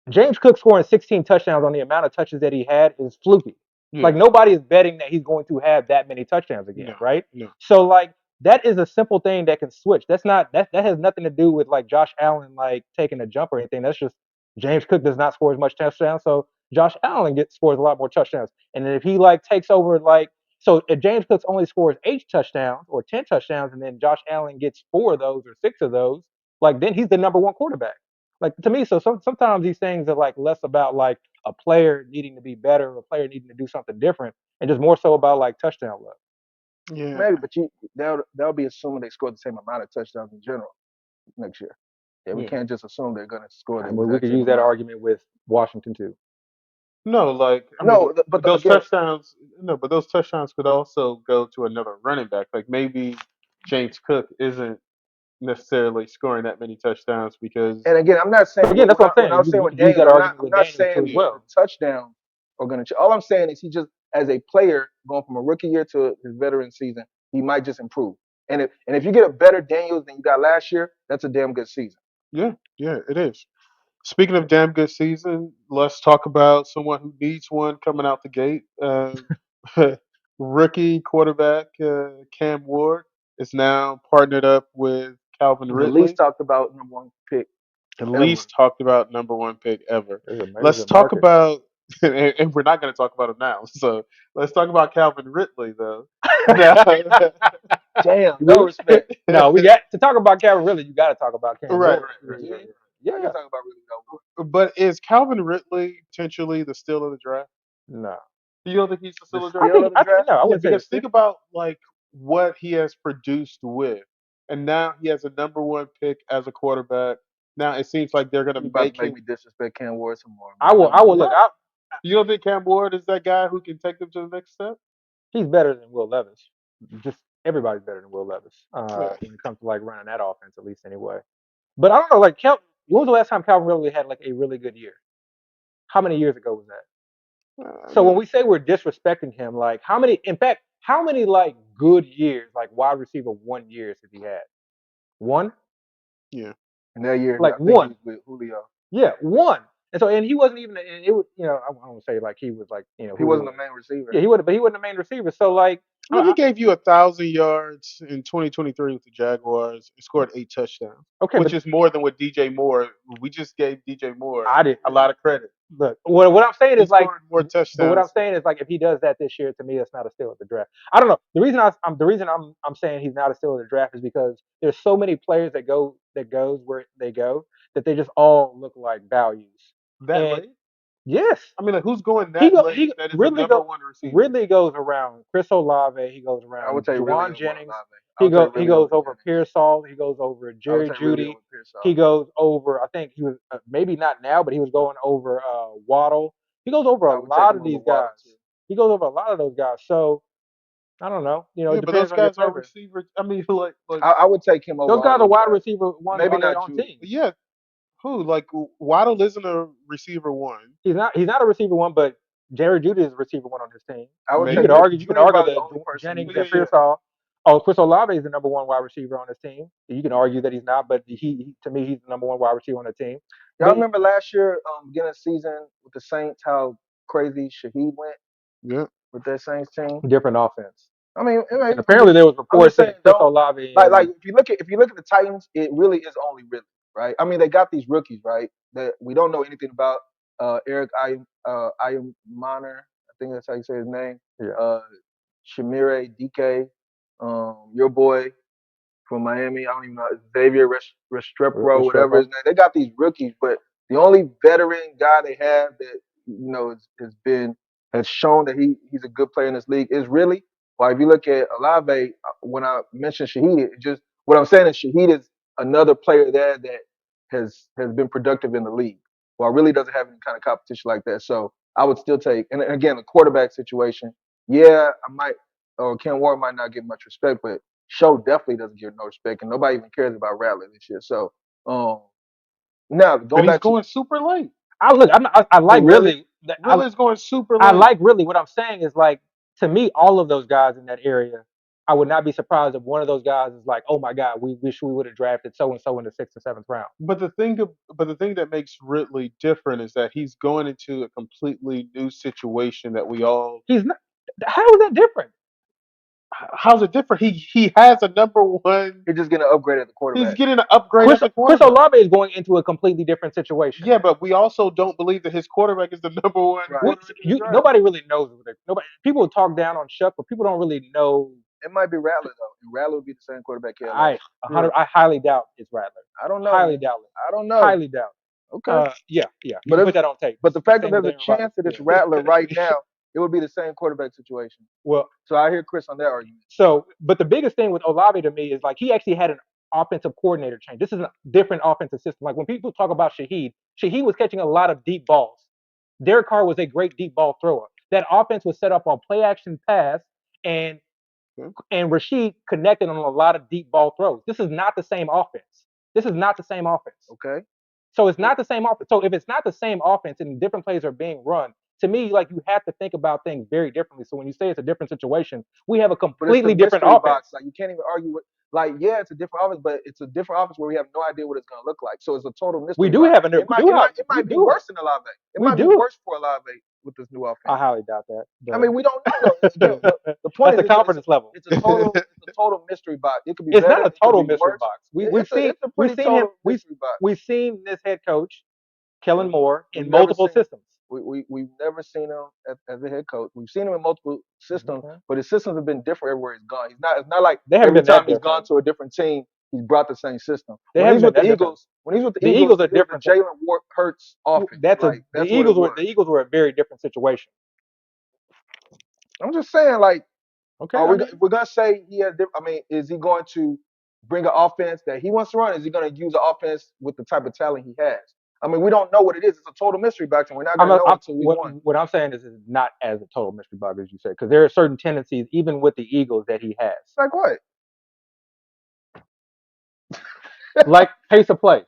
James Cook scoring 16 touchdowns on the amount of touches that he had is fluky. Yeah. Like nobody is betting that he's going to have that many touchdowns again, No. right? No. So like that is a simple thing that can switch. That's not that has nothing to do with like Josh Allen like taking a jump or anything. That's just James Cook does not score as much touchdowns, so Josh Allen gets scores a lot more touchdowns. And then if he like takes over like so if James Cook only scores 8 touchdowns or 10 touchdowns, and then Josh Allen gets 4 of those or 6 of those, like then he's the number one quarterback. Like to me, so sometimes these things are like less about like a player needing to be better, or a player needing to do something different, and just more so about like touchdown luck. Yeah. Maybe, but they'll be assuming they scored the same amount of touchdowns in general next year. Yeah, we Yeah. can't just assume they're going to score the And we exact could same use that amount. argument with Washington too. No, like I mean, No, but those again, touchdowns. No, but those touchdowns could also go to another running back. Like maybe James Cook isn't necessarily scoring that many touchdowns because and again, I'm not So saying again, that's what I'm when I saying. was You, saying you with could use Daniels, that argument I'm with not Daniels too saying as yeah, the well. touchdowns are going to. All I'm saying is he just as a player going from a rookie year to his veteran season, he might just improve. And if you get a better Daniels than you got last year, that's a damn good season. yeah, yeah, it is. Speaking of damn good season, let's talk about someone who needs one coming out the gate. Rookie quarterback Cam Ward is now partnered up with Calvin The least Ridley. talked about number one pick The ever. least talked about number one pick ever. There's Let's a talk market. about, and we're not going to talk about him now. So let's talk about Calvin Ridley, though. Now, Damn, no we, respect. no, we got to talk about Calvin. Really, you got to talk about Cam right, Ward. right, Yeah, right, Do yeah, you? yeah. I Yeah. can talk about really no more. but is Calvin Ridley potentially the steal of the draft? No, You don't think he's the The steal of the draft? steal of the draft. no, I Yeah, wouldn't say because this. think about like what he has produced with, and now he has a number one pick as a quarterback. Now it seems like they're gonna You about make to make him. me disrespect Ken Ward some more, I man. will. Never I will mind. look. What? You don't think Cam Ward is that guy who can take them to the next step? He's better than Will Levis. Just everybody's better than Will Levis Yeah. when it comes to like running that offense, at least anyway. But I don't know. Like, when was the last time Calvin really had like a really good year? How many years ago was that? I So when mean, we say we're disrespecting him, like how many? In fact, how many like good years, like wide receiver 1 years, has he had? One, yeah. And that year, like I think he one. was with Julio. Yeah, one. And he wasn't even. And it was, I don't want to say like he was like, He who wasn't was. the main receiver. Yeah, he would, but he wasn't the main receiver. So like, I mean, he gave you 1,000 yards in 2023 with the Jaguars and scored 8 touchdowns, okay, which but is more than what DJ Moore. We just gave DJ Moore I did. a lot of credit. Look, what I'm saying He is like, scored more but what I'm touchdowns. saying is like, if he does that this year, to me, that's not a steal at the draft. I don't know. The reason I'm saying he's not a steal at the draft is because there's so many players that goes where they go that they just all look like values. That And late? yes, I mean, like, who's going he that go late he that is a Ridley number go one receiver? Ridley goes around Chris Olave. He goes I would around take really Juwan over Jennings. Olave. I would take He really goes over over Jennings. Pearsall. He goes over I would Jerry take really Judy. over He Pearsall. goes over. I think he was maybe not now, but he was going over Waddle. He goes over a I would take lot him of over these Waddle too. guys. He goes over a lot of those guys. So I don't know. Yeah, It but those depends on your guys are flavor. receivers. I mean, like I would take him over Those all guys are those wide guys. receiver ones Maybe on their not own Judy. teams. yeah, who like Waddle isn't a receiver one. He's not a receiver one, but Jerry Judy is a receiver one on his team. I would You say could Maybe. argue you can Judy's argue probably the that only person you Jennings Yeah, and could. yeah. Pearsall. Oh, Chris Olave is the number one wide receiver on his team. You can argue that he's not, but to me he's the number one wide receiver on the team. Y'all But remember last year, beginning of season with the Saints, how crazy Shaheed went Yeah. with that Saints team. different offense. I mean, And apparently there was I'm reports just saying, saying Chris don't Olave like and if you look at the Titans, it really is only Ridley, right? I mean, they got these rookies, right? That we don't know anything about. Eric Ayumana, I think that's how you say his name. yeah, Uh, Shamire DK, your boy from Miami. I don't even know Xavier Restrepo, whatever his Restrepo. name. They got these rookies, but the only veteran guy they have that has shown that he's a good player in this league is really. Well, if you look at Olave, when I mentioned Shaheed, it just what I'm saying is Shaheed is another player there that has been productive in the league. Well, really doesn't have any kind of competition like that. So I would still take, and again, the quarterback situation. Yeah, I might, or Ken Warren might not get much respect, but Show definitely doesn't get no respect, and nobody even cares about Rattler this year. So, um, now And going he's back to going super late. I like who really, really. Ridley's going super I late. like really what I'm saying is like to me, all of those guys in that area, I would not be surprised if one of those guys is like, oh my God, we wish we would have drafted so and so in the sixth and seventh round. But the thing that makes Ridley different is that he's going into a completely new situation that we all. He's not. How is that different? How's it different? He has a number one. you're just getting an upgrade at the He's quarterback. getting an upgrade Chris at the Chris quarterback. Olave is going into a completely different situation. Yeah, but we also don't believe that his quarterback is the number one Right. quarterback in the draft. Nobody really knows. Nobody. People talk down on Shuck, but people don't really know. It might be Rattler though, and Rattler would be the same quarterback he had I last Yeah. I highly doubt it's Rattler. year. I don't know, Highly man. doubt it. I don't know. Highly doubt. Okay, Yeah. You but can put that on tape. but the The fact that same with there's a Aaron Rodgers. chance that it's Yeah. Rattler right now, it would be the same quarterback situation. Well, So I hear Chris on that argument. but the biggest thing with Olave to me is like he actually had an offensive coordinator change. This is a different offensive system. Like when people talk about Shaheed was catching a lot of deep balls. Derek Carr was a great deep ball thrower. That offense was set up on play action pass, and Yeah. Rashid connected on a lot of deep ball throws. This is not the same offense. This is not the same offense. Okay. So it's not the same offense. So if it's not the same offense and different plays are being run, to me, like you have to think about things very differently. So when you say it's a different situation, we have a But it's the completely different mystery box. offense. Like you can't even argue with. Like yeah, it's a different office, but it's a different office where we have no idea what it's gonna look like. So it's a total We mystery do box. have a It we might do it might have it we might be do worse than Olave. It we might be do. worse for Olave with this new I offense. highly doubt that, I but mean, we don't know though. Again, the point that's is the confidence level. it's a total mystery box. It could be It's better. not a It could total be mystery worse. box. We've seen It's a pretty him total mystery box. we've seen this head coach Kellen Moore We've in never multiple seen systems. we've never seen him as a head coach. We've seen him in multiple systems, Okay. but his systems have been different everywhere he's gone. It's not like They haven't every been time that he's gone different. to a different team, he's brought the same system. They haven't been that different. When he's with the The Eagles, Eagles are it was the different than Jalen Hurts offense. Like that's what it was. The Eagles were a very different situation. I'm just saying, like, Okay, I mean, if we're gonna say he has? I mean, is he going to bring an offense that he wants to run? Is he going to use an offense with the type of talent he has? I mean, we don't know what it is. It's a total mystery box, and we're not going to know until week one. what I'm saying is not as a total mystery bug as you said, because there are certain tendencies, even with the Eagles, that he has, Like what? like pace of play.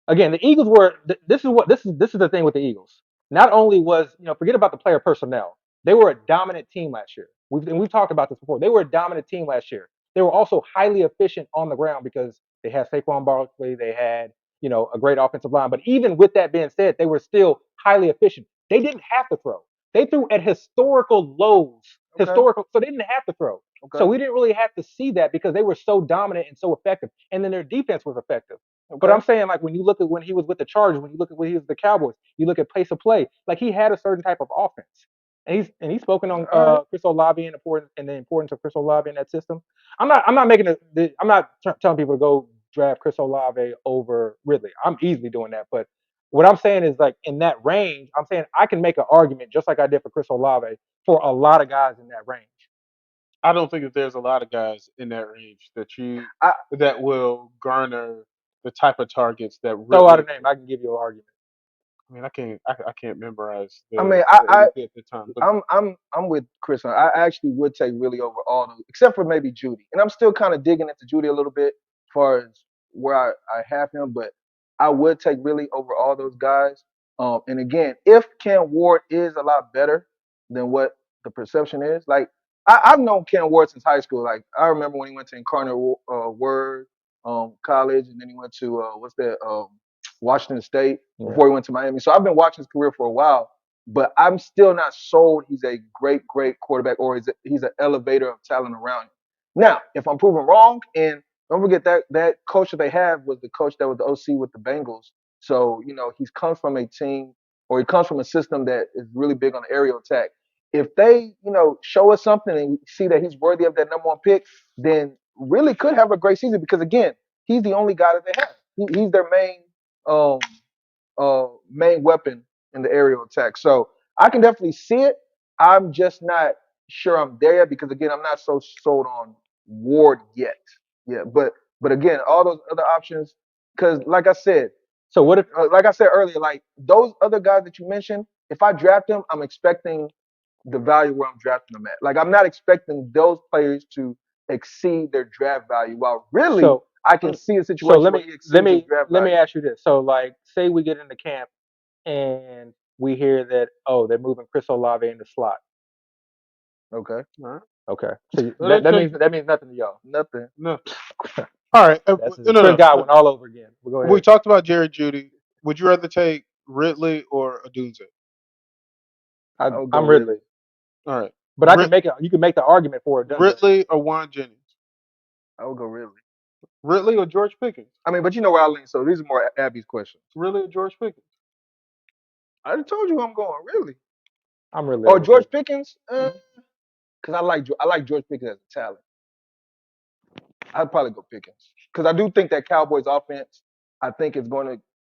Again, the Eagles were. This is the thing with the Eagles. Not only was forget about the player personnel, they were a dominant team last year. We've talked about this before. They were a dominant team last year. They were also highly efficient on the ground because they had Saquon Barkley, they had a great offensive line. But even with that being said, they were still highly efficient. They didn't have to throw. They threw at historical lows, Okay. so they didn't have to throw. So Okay. we didn't really have to see that because they were so dominant and so effective, and then their defense was effective. But I'm Okay. saying, like, when you look at when he was with the Chargers, when you look at when he was with the Cowboys, you look at pace of play, like he had a certain type of offense. And he's spoken on All right. Chris Olave and the importance of Chris Olave in that system. I'm not making I'm not telling people to go draft Chris Olave over Ridley. I'm easily doing that, but what I'm saying is, like, in that range, I'm saying I can make an argument just like I did for Chris Olave for a lot of guys in that range. I don't think that there's a lot of guys in that range I, that will garner the type of targets that Throw out a Ridley. name, I can give you an argument. I mean, I can't memorize I mean, the MVP at the time, but I'm with Chris. I actually would take really over all those, except for maybe Judy. And I'm still kind of digging into Judy a little bit, as far as where I have him. But I would take really over all those guys. And again, if Ken Ward is a lot better than what the perception is, like I've known Ken Ward since high school. Like I remember when he went to Incarnate Word College, and then he went to what's that Washington State Yeah. before he went to Miami. So I've been watching his career for a while, but I'm still not sold he's a great quarterback, or he's an elevator of talent around him. Now, if I'm proven wrong, and don't forget that coach that they have was the coach that was the OC with the Bengals. So, he's comes from a team, or he comes from a system that is really big on aerial attack. If they, show us something and we see that he's worthy of that number one pick, then really could have a great season, because again, he's the only guy that they have. He's their um, main weapon in the aerial attack. So I can definitely see it. I'm just not sure I'm there yet, because again, I'm not so sold on Ward yet. Yeah, but again, all those other options, because So what if like I said earlier, like those other guys that you mentioned, if I draft them, I'm expecting the value where I'm drafting them at. Like I'm not expecting those players to exceed their draft value. While really, so I can see a so situation let where me he let exceeds his me draft let me value. ask you this. So, like, say we get into camp and we hear that, oh, they're moving Chris Olave in the slot. Okay, all right. Okay, so Well, that means nothing to y'all. nothing. nothing. All right. That's No, Chris no, no. Godwin all over again. But go We ahead. talked about Jerry Judy. Would you rather take Ridley or Adunze? I would go I'm Ridley. Ridley, All right. but I can make it. You can make the argument for Dunze. Ridley or Juan Jennings? I would go Ridley. Ridley or George Pickens? I mean, but you know where I lean. So these are more Abby's questions. Ridley or George Pickens? I just told you who I'm going. Really? I'm Ridley Or over George Pickens. Pickens? Mhm. Because I like George Pickens as a talent. I'd probably go Pickens, because I do think that Cowboys offense, I think is going to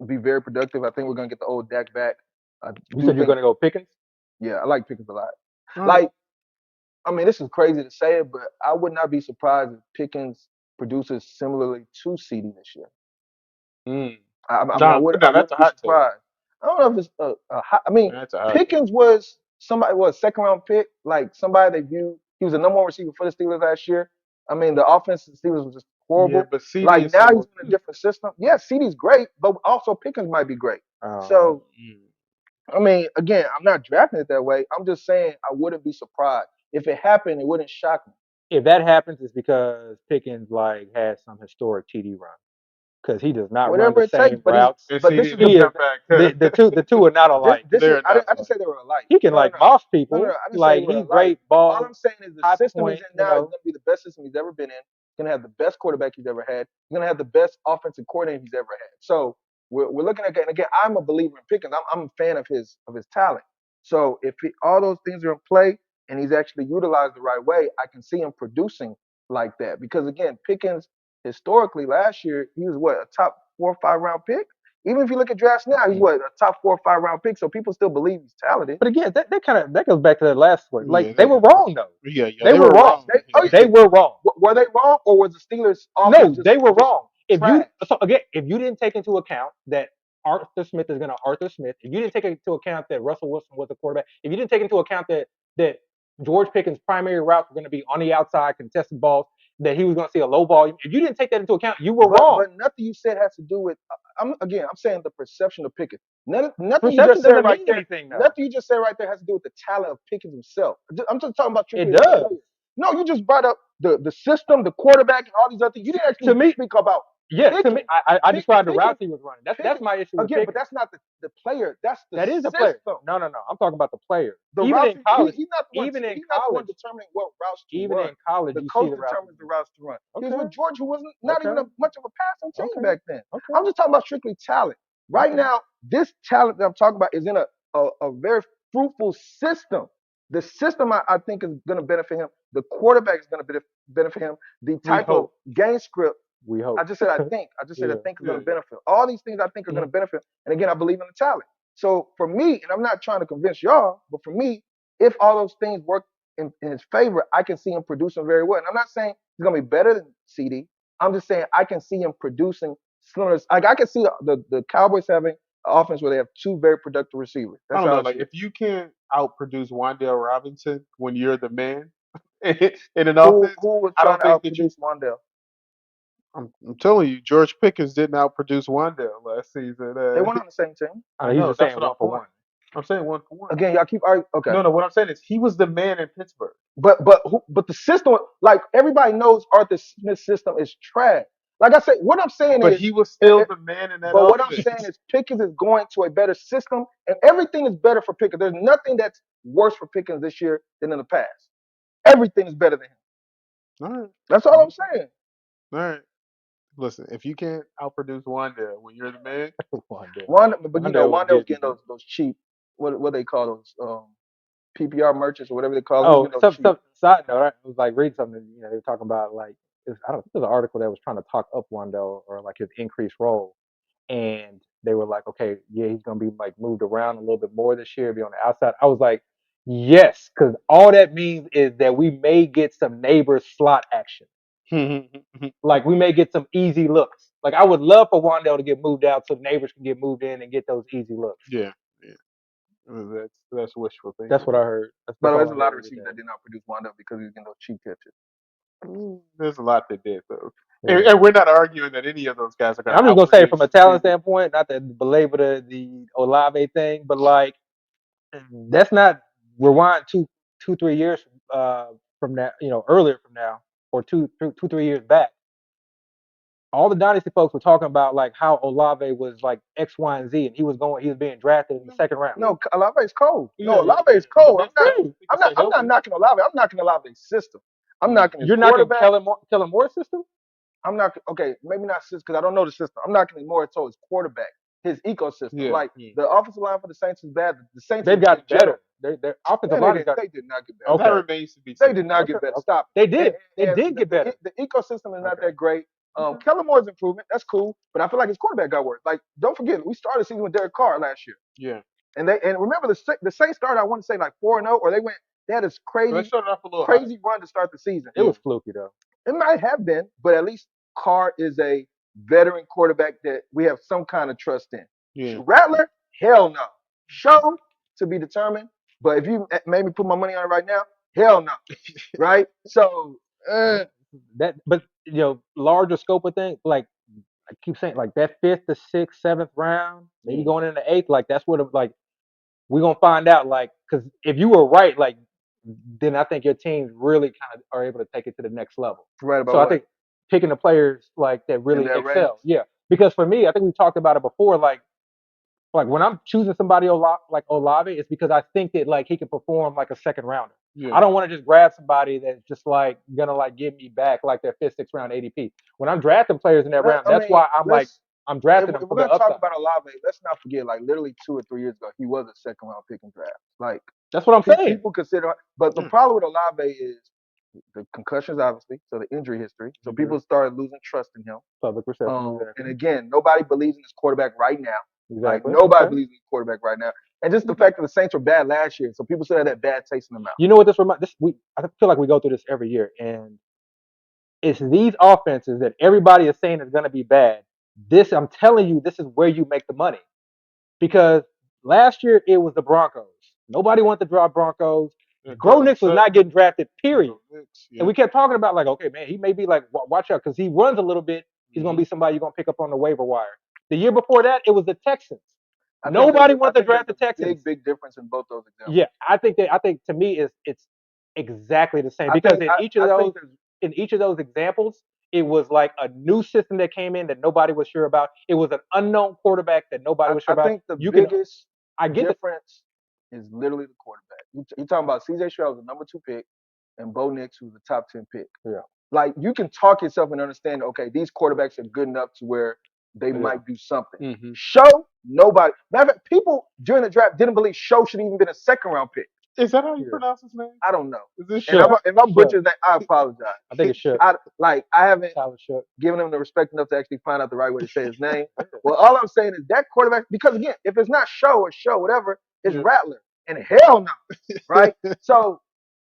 be very productive. I think we're going to get the old Dak back. I You do said you're think, gonna go Pickens. yeah, I like Pickens a lot. All right. Like, I mean, this is crazy to say it, but I would not be surprised if Pickens produces similarly to CD this year. Mm. I mean, Now, I now that's a wouldn't be hot take. surprised. I don't know if it's I mean, That's a hot take. Pickens was somebody was second round pick, like somebody they viewed. He was the number one receiver for the Steelers last year. I mean, the offense of the Steelers was just Yeah, horrible. but CD Like is now somewhat. he's in a different system. Yeah, CD's great, but also Pickens might be great. Um, So Mm. I mean, again, I'm not drafting it that way. I'm just saying I wouldn't be surprised if it happened. It wouldn't shock me. if that happens, it's because Pickens like has some historic TD run because he does not run Whatever the it takes. same But he's routes. And but CD this is the didn't He is come back. the two are not alike. this is They're I not didn't say alike. they were alike. He can No, no, like no. boss No, no, people. no. I didn't say they Like were he's alike. great All ball, I'm saying is the high system he's point. in now is going to be the best system he's ever been in. He's going to have the best quarterback he's ever had. He's going to have the best offensive coordinator he's ever had. So we're looking at, and again, I'm a believer in Pickens. I'm a fan of his talent. So if all those things are in play and he's actually utilized the right way, I can see him producing like that. Because again, Pickens historically last year he was what, a top 4 or 5 round pick. Even if you look at drafts now, he's what, a top 4 or 5 round pick. So people still believe he's talented. But again, that goes back to that last one. Yeah, Like they were wrong though. yeah, They they were were wrong. wrong. Oh They yeah, were wrong. were they wrong, or was the Steelers' offense No, they were just wrong. trash? If you didn't take into account that Arthur Smith is going to Arthur Smith, if you didn't take into account that Russell Wilson was the quarterback, if you didn't take into account that George Pickens' primary routes were going to be on the outside, contested balls, that he was going to see a low volume, if you didn't take that into account, you were wrong. But nothing you said has to do with. I'm saying the perception of Pickens. Nothing you Perception just said doesn't right mean there. anything though. Nothing you just said right there has to do with the talent of Pickens himself. I'm just talking about It strictly the does. player. No, you just brought up the system, the quarterback, and all these other things. You didn't To actually me, speak about Yes, to me, Pickens, I described the routes Pickens, he was running. That's Pickens my issue with again, but Pickens. that's not the player. That's the That is the player. system. No, no, no. I'm talking about the player. The routes he's not the one. Even in He's not the one college, determining what routes to even run. in college, The you see coach the routes. determines the routes to run. He was Okay, with Georgia, who wasn't not even okay, much of a passing team okay, back then. okay, I'm just talking about strictly talent. Right okay. now, this talent that I'm talking about is in a very fruitful system. The system I think is going to benefit him. The quarterback is going to benefit him. The We type of hope. game script. We I hope. just said I think. I just said I Yeah. think is going Yeah. to benefit. All these things I think are going Mhm. to benefit. And again, I believe in the talent. So for me, and I'm not trying to convince y'all, but for me, if all those things work in his favor, I can see him producing very well. And I'm not saying he's going to be better than CD. I'm just saying I can see him producing similar. Like I can see the Cowboys having an offense where they have two very productive receivers. I That's don't how know. I Like see it. if you can't outproduce Wandale Robinson when you're the man in an Who offense, who was I trying don't to think that you. outproduce Wandale? I'm telling you, George Pickens didn't outproduce Wandale last season. They weren't on the same team. I I mean, he's know just that's saying what I'm one for pointing. one. I'm saying one for one. Again, y'all keep arguing. Okay. No, what I'm saying is he was the man in Pittsburgh, But the system, like everybody knows, Arthur Smith's system is trash. Like I said, what I'm saying but is, he was eh, still eh, the man in that but what I'm saying offense. is, Pickens is going to a better system, and everything is better for Pickens. There's nothing that's worse for Pickens this year than in the past. Everything is better than him. All right, That's all I'm saying. all right. Listen, if you can't outproduce Wandale when you're the man, Wandale. But Wandale was Wanda was getting. getting those cheap, what they call those PPR merchants or whatever they call them. He was Oh, getting those cheap. some side note. I was like reading something. They were talking about like I don't. There's an article that was trying to talk up Wandale or like his increased role, and they were like, okay, yeah, he's gonna be like moved around a little bit more this year, be on the outside. I was like, yes, because all that means is that we may get some neighbor slot action. yeah, Like we may get some easy looks. Like I would love for Wandale to get moved out so neighbors can get moved in and get those easy looks. yeah. That's wishful That's thinking. what I heard. By That's the way, all there's I a lot heard of every receivers day. that did not produce Wanda because he was getting those cheap catches. There's a lot that did though, Yeah. and we're not arguing that any of those guys are And going to I'm just gonna say from outproduce a talent CD. standpoint, not to belabor the Olave thing, but like that's not rewind 3 years from now, earlier from now, or 3 years back. All the dynasty folks were talking about like how Olave was like X, Y, and Z, and he was being drafted in the second round. No, Olave is cold. No, Yeah, yeah, Olave yeah. is But cold. that's true. If he can stay I'm not healthy. knocking Olave. I'm knocking Olave's system. I'm Yeah, knocking his You're knocking quarterback. Kellen Moore's system. I'm not okay. Maybe not system because I don't know the system. I'm knocking it more so his quarterback, his ecosystem. yeah, Like yeah. the offensive line for the Saints is bad. The Saints They've in gotten general, better. Their offensive man, they line has didn't. got They did not get better. That okay. remains to be They seen. did not Okay, get better. okay. Stop. They And, did. They and did get better. the ecosystem is not Okay. that great. Okay. Kellen Moore's improvement. That's cool. But I feel like his quarterback got worse. Like, don't forget, we started the season with Derek Carr last year. Yeah. And remember the Saints started, I want to say like 4-0, or they had this So they crazy started off a little hot. crazy run to start the season. It Yeah. was fluky though. It might have been, but at least Carr is a veteran quarterback that we have some kind of trust in. Yeah. Rattler, hell no. Show to be determined. But if you made me put my money on it right now, hell no. Right? So But larger scope of thing, like I keep saying, like that fifth to sixth, seventh round, maybe Yeah. going into eighth, like that's what like we're gonna find out. Like, because if you were right, like then I think your teams really kind of are able to take it to the next level. right So about I what? think picking the players like that In really that range. excel, yeah. Because for me, I think we talked about it before, like when I'm choosing somebody like Olave, it's because I think that like he can perform like a second rounder. I Yeah. don't want to just grab somebody that's just like gonna like give me back like their fifth, sixth round ADP. When I'm drafting players in that round, I that's mean, why I'm drafting them if for we're the gonna talk upside. about Olave, let's not forget, like literally 2 or 3 years ago, he was a second round pick in draft. Like That's what I'm saying. people consider, but the Yeah. problem with Olave is the concussions, obviously, so the injury history. So Mm-hmm. people started losing trust in him. Public perception, And exactly. again, nobody believes in this quarterback right now. Like Exactly. nobody Okay. believes in this quarterback right now. And just the fact that the Saints were bad last year, so people still have that bad taste in their mouth. You know what this reminds? I feel like we go through this every year, and it's these offenses that everybody is saying is going to be bad. I'm telling you, this is where you make the money. Because last year it was the Broncos. Nobody wanted to draft Broncos. Yeah, Bo Cortland Nix was not Sutton, getting drafted, period. Knicks, And yeah. we kept talking about like, okay, man, he may be like, watch out, because he runs a little bit. He's going to Mhm. be somebody you're going to pick up on the waiver wire. The year before that, it was the Texans. I Nobody wanted to draft the there's a Texans. big difference in both those examples. Yeah, I think to me it's exactly the same I because think in I, each of I those think there's in each of those examples, It was like a new system that came in that nobody was sure about. It was an unknown quarterback that nobody was sure I about. think the You can, biggest I get the, difference is literally the quarterback. You talking about CJ Stroud was the number 2 pick, and Bo Nix was the top 10 pick. yeah, Like you can talk yourself and understand. Okay, these quarterbacks are good enough to where they yeah. might do something. Mm-hmm. Show nobody. Matter of fact, people during the draft didn't believe Show should even been a second round pick. Is that how you Yeah. pronounce his name? I don't know. Is this And Shook, Shook? if I Shook. butcher that, I apologize. I think it's Shook. I haven't Tyler Shook. given him the respect enough to actually find out the right way to say his name. Well, all I'm saying is that quarterback, because again, if it's not Show or Show, whatever, it's Yeah. Rattler. And hell no, right? So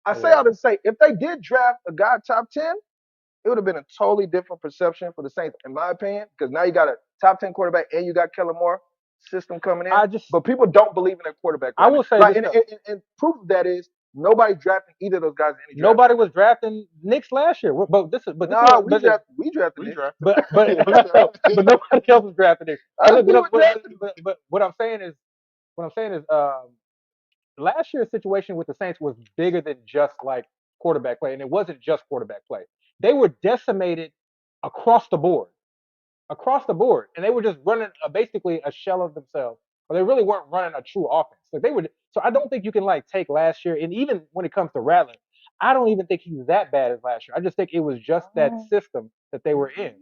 I say Yeah. all this to say, if they did draft a guy top 10, it would have been a totally different perception for the Saints, in my opinion, because now you got a top 10 quarterback and you got Kellen Moore system coming in. I just, But people don't believe in their quarterback I right now. will say Like, this though. and proof of that is nobody drafting either of those guys in any draft Nobody right was drafting Knicks last year. But this now. is Nah, what, but we drafted We Nick. drafted but him. Yeah, we no, drafted but nobody else was drafting Knicks. But Other look, people drafted him. but what I'm saying is, last year's situation with the Saints was bigger than just like quarterback play, and it wasn't just quarterback play. They were decimated across the board, and they were just running basically a shell of themselves. Or they really weren't running a true offense. Like they were. So I don't think you can like take last year, and even when it comes to Rattler, I don't even think he was that bad as last year. I just think it was just that system that they were in.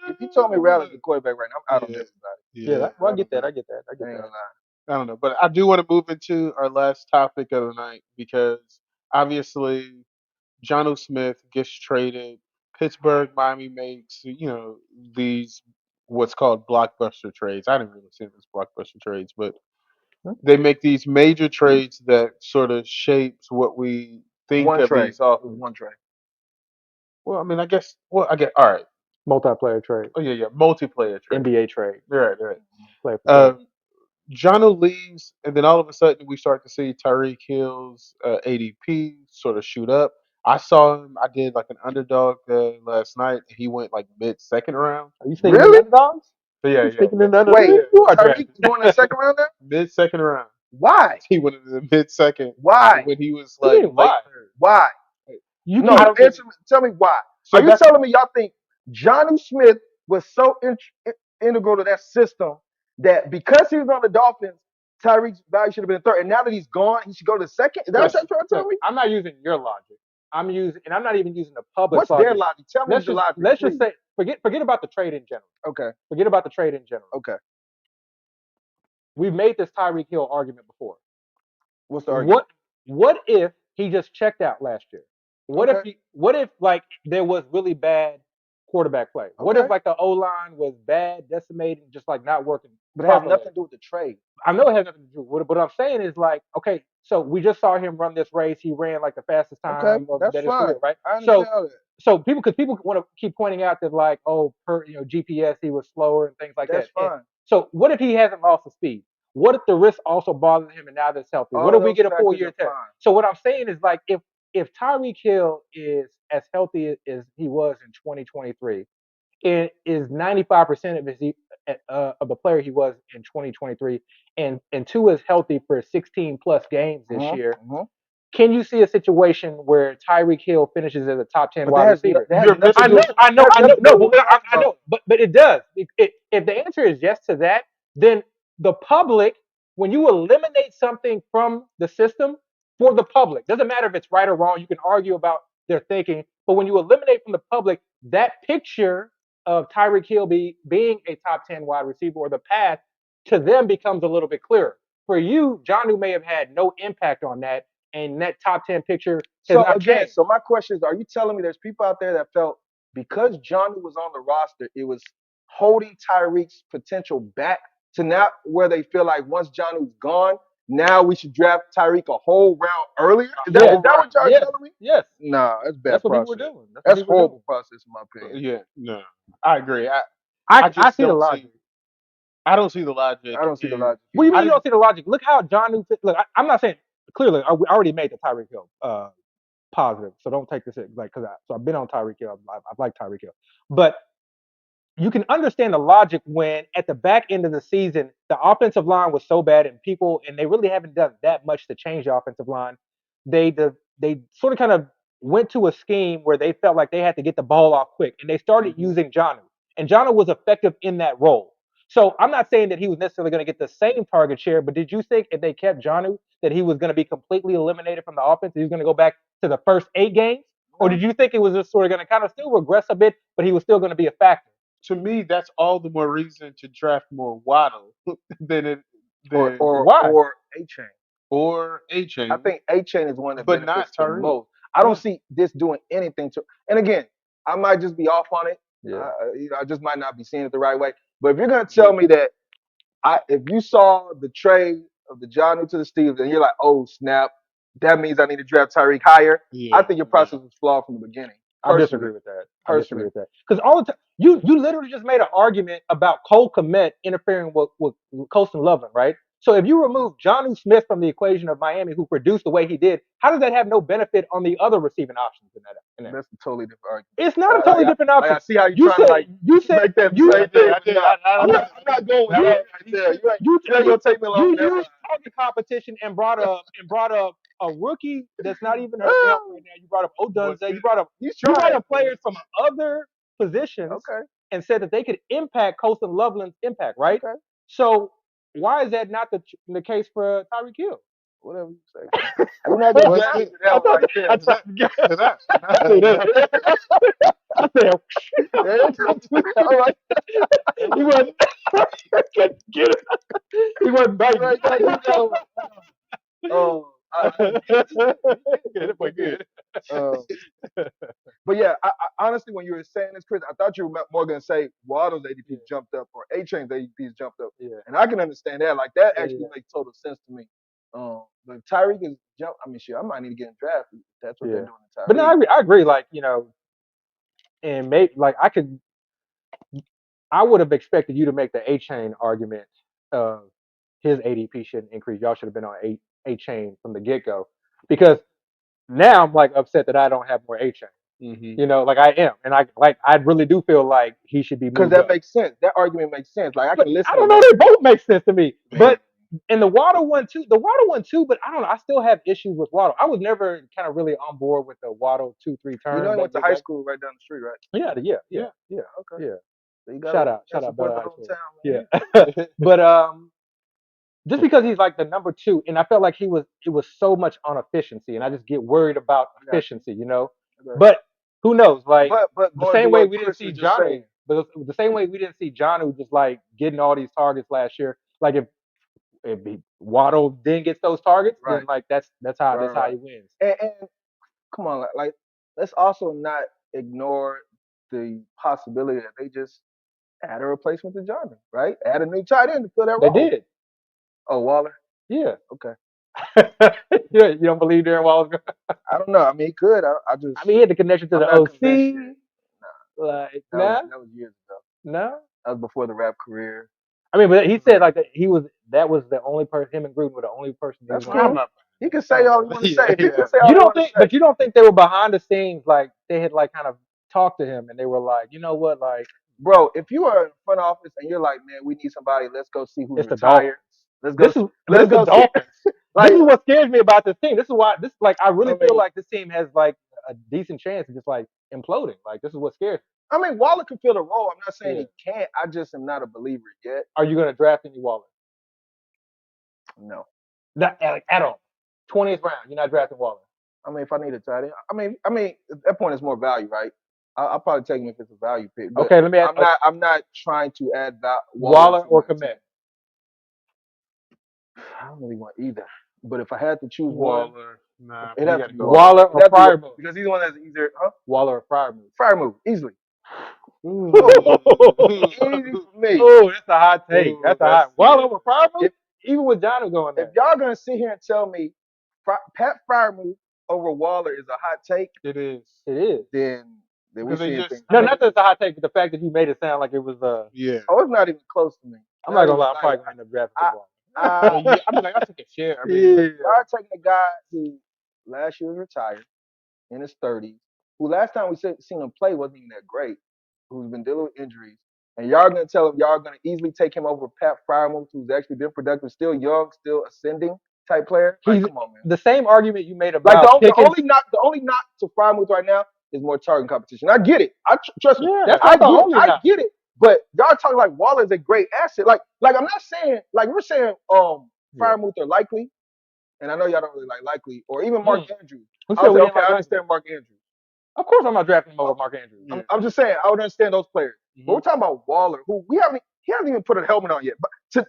If you told me Rattler's the quarterback right now, I'm out on Yeah, everybody. Yeah, yeah. well, I I get don't that. know. I get that. I I get ain't that. gonna lie. I don't know, but I do want to move into our last topic of the night because obviously Jono Smith gets traded. Pittsburgh, Miami makes these what's called blockbuster trades. I didn't really see them as blockbuster trades, but they make these major trades that sort of shapes what we think One of trade. these It was offenses. one trade. Well, I mean, I guess. Well, I get all right. Multiplayer trade, Oh yeah, yeah, multiplayer trade. NBA trade, Right, right. player for player. Um, Jono leaves, and then all of a sudden we start to see Tyreek Hill's ADP sort of shoot up. I saw him. I did like an underdog last night. He went like mid second round. Are you speaking in Really? underdogs? So yeah, You yeah, speaking yeah, in underdogs? Wait, yeah, You are Tyreek drafted. was going in the second round now? mid second round. Why? He went in the mid second Why? when he was What do you like mean? late Why? third. Why? You can. I No, don't even. answer me. Tell me why. So Are you that's telling me y'all think Johnny Smith was so integral to that system that because he was on the Dolphins, Tyreek's value should have been third, and now that he's gone, he should go to second? Is that what that's you're trying to tell Look, me? I'm not using your logic. I'm using, and I'm not even using the public's What's their logic. logic? Tell me the logic, Let's just please. say forget about the trade in general. Okay, Forget about the trade in general. okay. We've made this Tyreek Hill argument before. What's the argument? What if he just checked out last year? Okay, What if like there was really bad quarterback play? What if okay. like the O line was bad, decimated, just like not working But it has properly? nothing to do with the trade. I know it has nothing to do with it, but what I'm saying is like, okay, so we just saw him run this race. He ran like the fastest Okay, time of that's that his career, fine. right? I understand all that. So people want to keep pointing out that like, oh, per GPS he was slower and things like That's that. And fine. so what if he hasn't lost the speed? What if the wrist also bothers him and now that's healthy? What All if of we those get a full factors year are test? fine. So what I'm saying is like if Tyreek Hill is as healthy as he was in 2023, and is 95% of the player he was in 2023, and two is healthy for 16 plus games this Hmm. year. Hmm. Can you see a situation where Tyreek Hill finishes as a top 10 But wide receiver? that has you're nothing I to do know, missing. with I know, nothing to do no, with what we're talking I about. know, but it does. If the answer is yes to that, then the public, when you eliminate something from the system for the public, doesn't matter if it's right or wrong. You can argue about their thinking, but when you eliminate from the public that picture of Tyreek Hill being a top 10 wide receiver or the path to them becomes a little bit clearer. For you, John, who may have had no impact on that, and that top 10 picture has So not again, changed. so my question is: are you telling me there's people out there that felt because Johnny was on the roster, it was holding Tyreek's potential back to now where they feel like once Johnny's gone, now we should draft Tyreek a whole round earlier? A Is Yeah, that whole what round. y'all yes, telling me? yes. Nah, that's That's bad what people were process. doing. That's what That's people were doing. horrible process in my opinion. Yeah, no, I agree. I I just see the don't see. logic. I don't see the logic I don't see the in. logic What do you either. mean I you didn't. don't see the logic? Look how John New. Look, I'm not saying clearly. I already made the Tyreek Hill positive, so don't take this like because so I've been on Tyreek Hill. I've liked Tyreek Hill, but you can understand the logic when at the back end of the season the offensive line was so bad and they really haven't done that much to change the offensive line. They sort of kind of went to a scheme where they felt like they had to get the ball off quick, and they started Hmm. using Janu, and Janu was effective in that role. So I'm not saying that he was necessarily going to get the same target share, but did you think if they kept Janu that he was going to be completely eliminated from the offense? He was going to go back to the first 8 games, or did No, you think it was just sort of going to kind of still regress a bit, but he was still going to be a factor? To me, that's all the more reason to draft more Waddle than it or than or Why? or A Chain. or A I Chain, think A Chain is one that but not benefits the Tariq. most. I don't Yeah. see this doing anything to. And again, I might just be off on it. Yeah. I just might not be seeing it the right way. But if you're gonna tell Yeah. me that if you saw the trade of the John to the Steelers and you're like, oh snap, that means I need to draft Tyreek higher. I Yeah. think your Yeah. process was flawed from the beginning. I Personally, disagree with that. I disagree personally, with that because all the time you literally just made an argument about Cole Kmet interfering with Colston Loveland, right? So if you remove Johnu Smith from the equation of Miami, who produced the way he did, how does that have no benefit on the other receiving options in that? In that? that's a totally different argument. It's not a totally different I option. see how you're You trying to said like you said make that the you Yeah, I same did. thing, I but did. no, I know. I'm not going with you that right there. You ain't you gonna take me along you that used target competition and brought up a rookie that's not even healthy ride. right now. You brought up But Odunze. see, He's You brought trying. up players from other positions Okay, and said that they could impact Colston Loveland's impact, right? okay. So why is that not the case for Tyreek Hill? Whatever you say, man. We're not gonna but get see, into that one right I there. is tried that to get. is that I see that. I said Yeah, all right, he wasn't. Get it. He wasn't all biting. right, gotta do that one. Oh, Good, that we're boy good. good. Um, but yeah, honestly, when you were saying this, Chris, I thought you were more gonna say Waddle's Yeah, ADP jumped up or A Chain's ADP jumped up, yeah, and I can understand that. Like that yeah, actually yeah, makes total sense to me. But if Tyreek is jump. I mean, shit, I might need to get in draft if that's what they're yeah. doing But to no, Tyreek. I agree. Like and maybe like I would have expected you to make the A chain argument of his ADP shouldn't increase. Y'all should have been on A chain from the get go, because now I'm like upset that I don't have more A chain. hmm Like I am, and I really do feel like he should be Because moved that up. makes sense. That argument makes sense. Like I But can I listen to don't know, that. they both make sense to me. Man, But and the Waddle one too. But I don't know. I still have issues with Waddle. I was never kind of really on board with the Waddle 2-3 you know turn he back. went to high school right down the street, right? Yeah, yeah, yeah, Yeah. yeah, Okay. yeah. So you Shout gotta out, shout out support Bella the High School. hometown, man. Yeah, but just because he's like the number two, and I felt like it was so much on efficiency, and I just get worried about I got you. efficiency. Okay. But who knows? Like But the going to same way what we didn't Chris see was just Johnu, saying, but the same way we didn't see Johnu just like getting all these targets last year. Like if Waddle then gets those targets, right, then like right, that's how right. he wins. And come on, like let's also not ignore the possibility that they just add a replacement to Jordan, right? Add a new tight end to fill that They role. did, Oh, Waller. yeah. Okay. Yeah, you don't believe Darren Waller's going? I don't know. I mean, he could. I I just mean, he had the connection to I'm the not convinced yet. OC. Like, Nah, nah, that was years ago. no. That was before the rap career. I mean, but he Uh, said like that was the only person. Him and Gruden were the only person he was That's going to I'm draft. cool. not. He can I'm say all he not. want to Yeah. say. People Yeah. can say all You they don't want to think, say. but you don't think they were behind the scenes, like they had like kind of talked to him, and they were like, you know what, like Bro, if you are in front office and you're like, man, we need somebody. Let's go see who's it's the Dolphins. retired. Let's go. This is, but Let's it's the go see. Dolphins. This Like, is what scares me about this team. This is why like I I really feel mean, like this team has like a decent chance of just like imploding. Like this is what scares Waller can fill the role. I'm not me. saying Yeah. he can't. I just am not a believer yet. Are you going to draft any Waller? No. Not like, at all. 20th round. You're not drafting Waller. I mean, if I need a tight end, I mean, at that point, it's more value, right? I'll probably take him if it's a value pick, but Okay, let me ask I'm not trying to add Waller Waller to or my Komet. team. I don't really want either. But if I had to choose one, Waller. Nah, it'd you have got to to be go with Waller. Waller It'd or have to be Waller Fryer move. because he's the one that's easier. Huh? Waller or Fryer move. Fire move easily. Waller. Easy for me. Oh, that's a hot take. Ooh, That's a that's hot yeah. Waller or Fryer move. If Even with Johnny going if there. y'all gonna sit here and tell me Pat Fire move over Waller is a hot take, It is It is. then we because they seeing just. things I No, mean, not different. that it's a hot take, but the fact that you made it sound like it was. yeah. Oh, it's not even close to me. I'm not Not gonna even lie. I'm like probably gonna end up drafting I for I Yeah. Waller. I mean, like I took a share. I mean, Yeah. y'all taking a guy who last year was retired in his 30s, who last time we seen him play wasn't even that great, who's been dealing with injuries, and y'all gonna tell him y'all gonna easily take him over Pat Fryermuth, who's actually been productive, still young, still ascending. type player. Like, He's come on, man. the same argument you made Like about Pickens. the only knock to Frymouth right now is more target competition. I get it. Trust me. Yeah, That's that's the I get. only I knock. get it. But y'all talking like Waller's a great asset. Like I'm not saying like we're saying Yeah. Frymouth are likely, and I know y'all don't really like likely, or even Mark Andrews. Who I said would we say, didn't okay, like I Likely? understand Mark Andrews. Of course, I'm not drafting him over Okay. Mark Andrews. Yeah. I'm just saying I would understand those players. But we're talking about Waller, who he hasn't even put a helmet on yet. But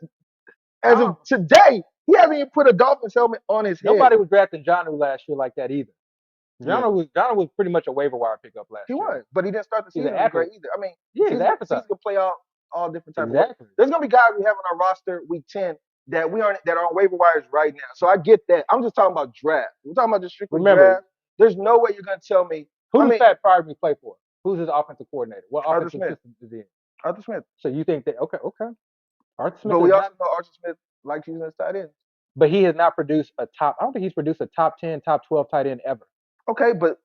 as of today, he hasn't even put a Dolphins helmet on his head. Nobody was drafting Jonnu last year like that either. Yeah. Jonnu was pretty much a waiver wire pickup last He year. was, but he didn't start the He's an season great athlete. either. I mean, Yeah, he's an season appetite. can play out all different types of ways. Exactly. There's gonna be guys we have on our roster week 10 that are on waiver wires right now. So I get that. I'm just talking about draft. We're talking about just strictly Remember, draft. There's no way you're gonna tell me who does Pat Frymouth play for? Who's his offensive coordinator? What Arthur offensive Smith. system is he in? Arthur Smith. So you think that okay. Arthur Smith But we is also not, know Arthur Smith likes using his tight ends. but he has not produced a top. I don't think he's produced a top 10, top 12 tight end ever. Okay, but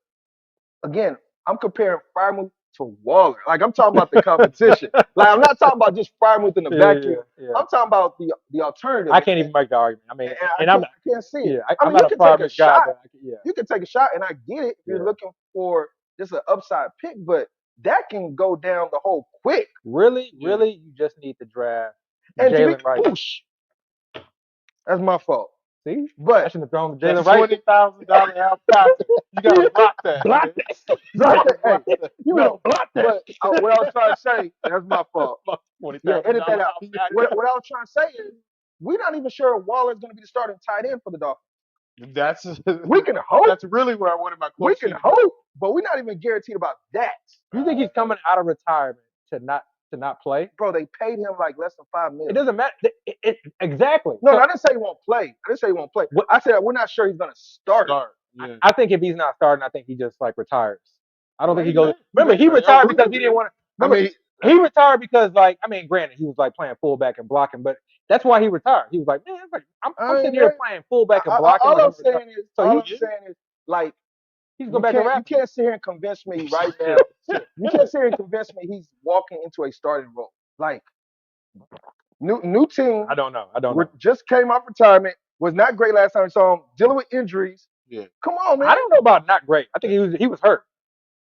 again, I'm comparing Frymouth to Waller. Like I'm talking about the competition. Like I'm not talking about just Frymouth in the backfield. Yeah. I'm talking about the alternative. I can't even make the argument. I mean, and I can't see it. Yeah, I I'm mean, not you a can take a Frymouth guy, shot. but You can take a shot, and I get it if you're looking for just an upside pick, but that can go down the hole quick. Really, you just need to draft And Jalen Wright. That's my fault. See, But I shouldn't have thrown Jalen Wright. $20,000 out package. You gotta block that. block that. Block that. Hey, You better block that. But what I was trying to say, that's my fault. Yeah, edit that out. What I was trying to say is, we're not even sure Waller's going to be the starting tight end for the Dolphins. We can hope. That's really where I wanted my We question. can hope, but we're not even guaranteed about that. You think he's coming out of retirement to not play? Bro, they paid him like less than $5 million. It doesn't matter. Exactly. No, I didn't say he won't play. I said we're not sure he's going to start. Yeah. I think if he's not starting, I think he just like retires. I don't think he goes. Right. Remember, he retired because he didn't want to. I mean, he retired because, like, I mean, granted, he was like playing fullback and blocking, but that's why he retired. He was like, man, I'm sitting here playing fullback and blocking. All I'm saying is, like, he's going back to rap. You can't sit here and convince me right now. You can't sit here and convince me he's walking into a starting role. Like, new team. I don't know. Just came off retirement. Was not great last time we saw him. Dealing with injuries. Yeah. Come on, man. I don't know about not great. I think he was hurt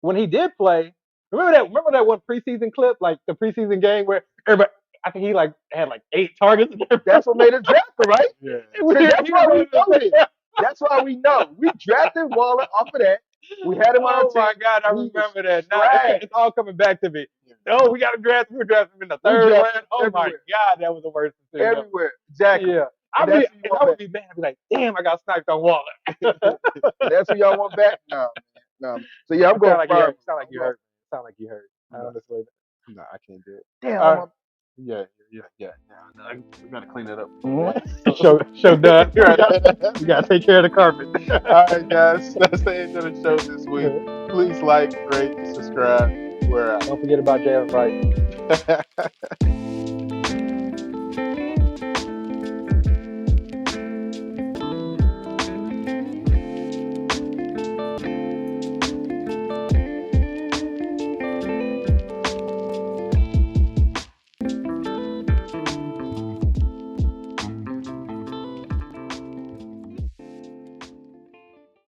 when he did play. Remember that one preseason clip, like the preseason game where everybody. I think he like had like 8 targets. That's what made us draft him, right? Yeah. That's why we know it. That's why we know. We drafted Waller off of that. We had him on our team. Oh my God, I remember that. Now it's all coming back to me. Oh, we got to draft. We drafted him in the third round. Oh my God, that was the worst decision. Everywhere, exactly. Yeah, I would be mad. I'd be like, damn, I got sniped on Waller. That's who y'all want back? No. So yeah, I'm going. Sound like you hurt. Honestly. No, I can't do it. Damn. Yeah. No, we gotta clean it up. Show done. You gotta take care of the carpet. All right, guys, that's the end of the show this week. Please like, rate, subscribe. We're out. Don't forget about Jalen Wright.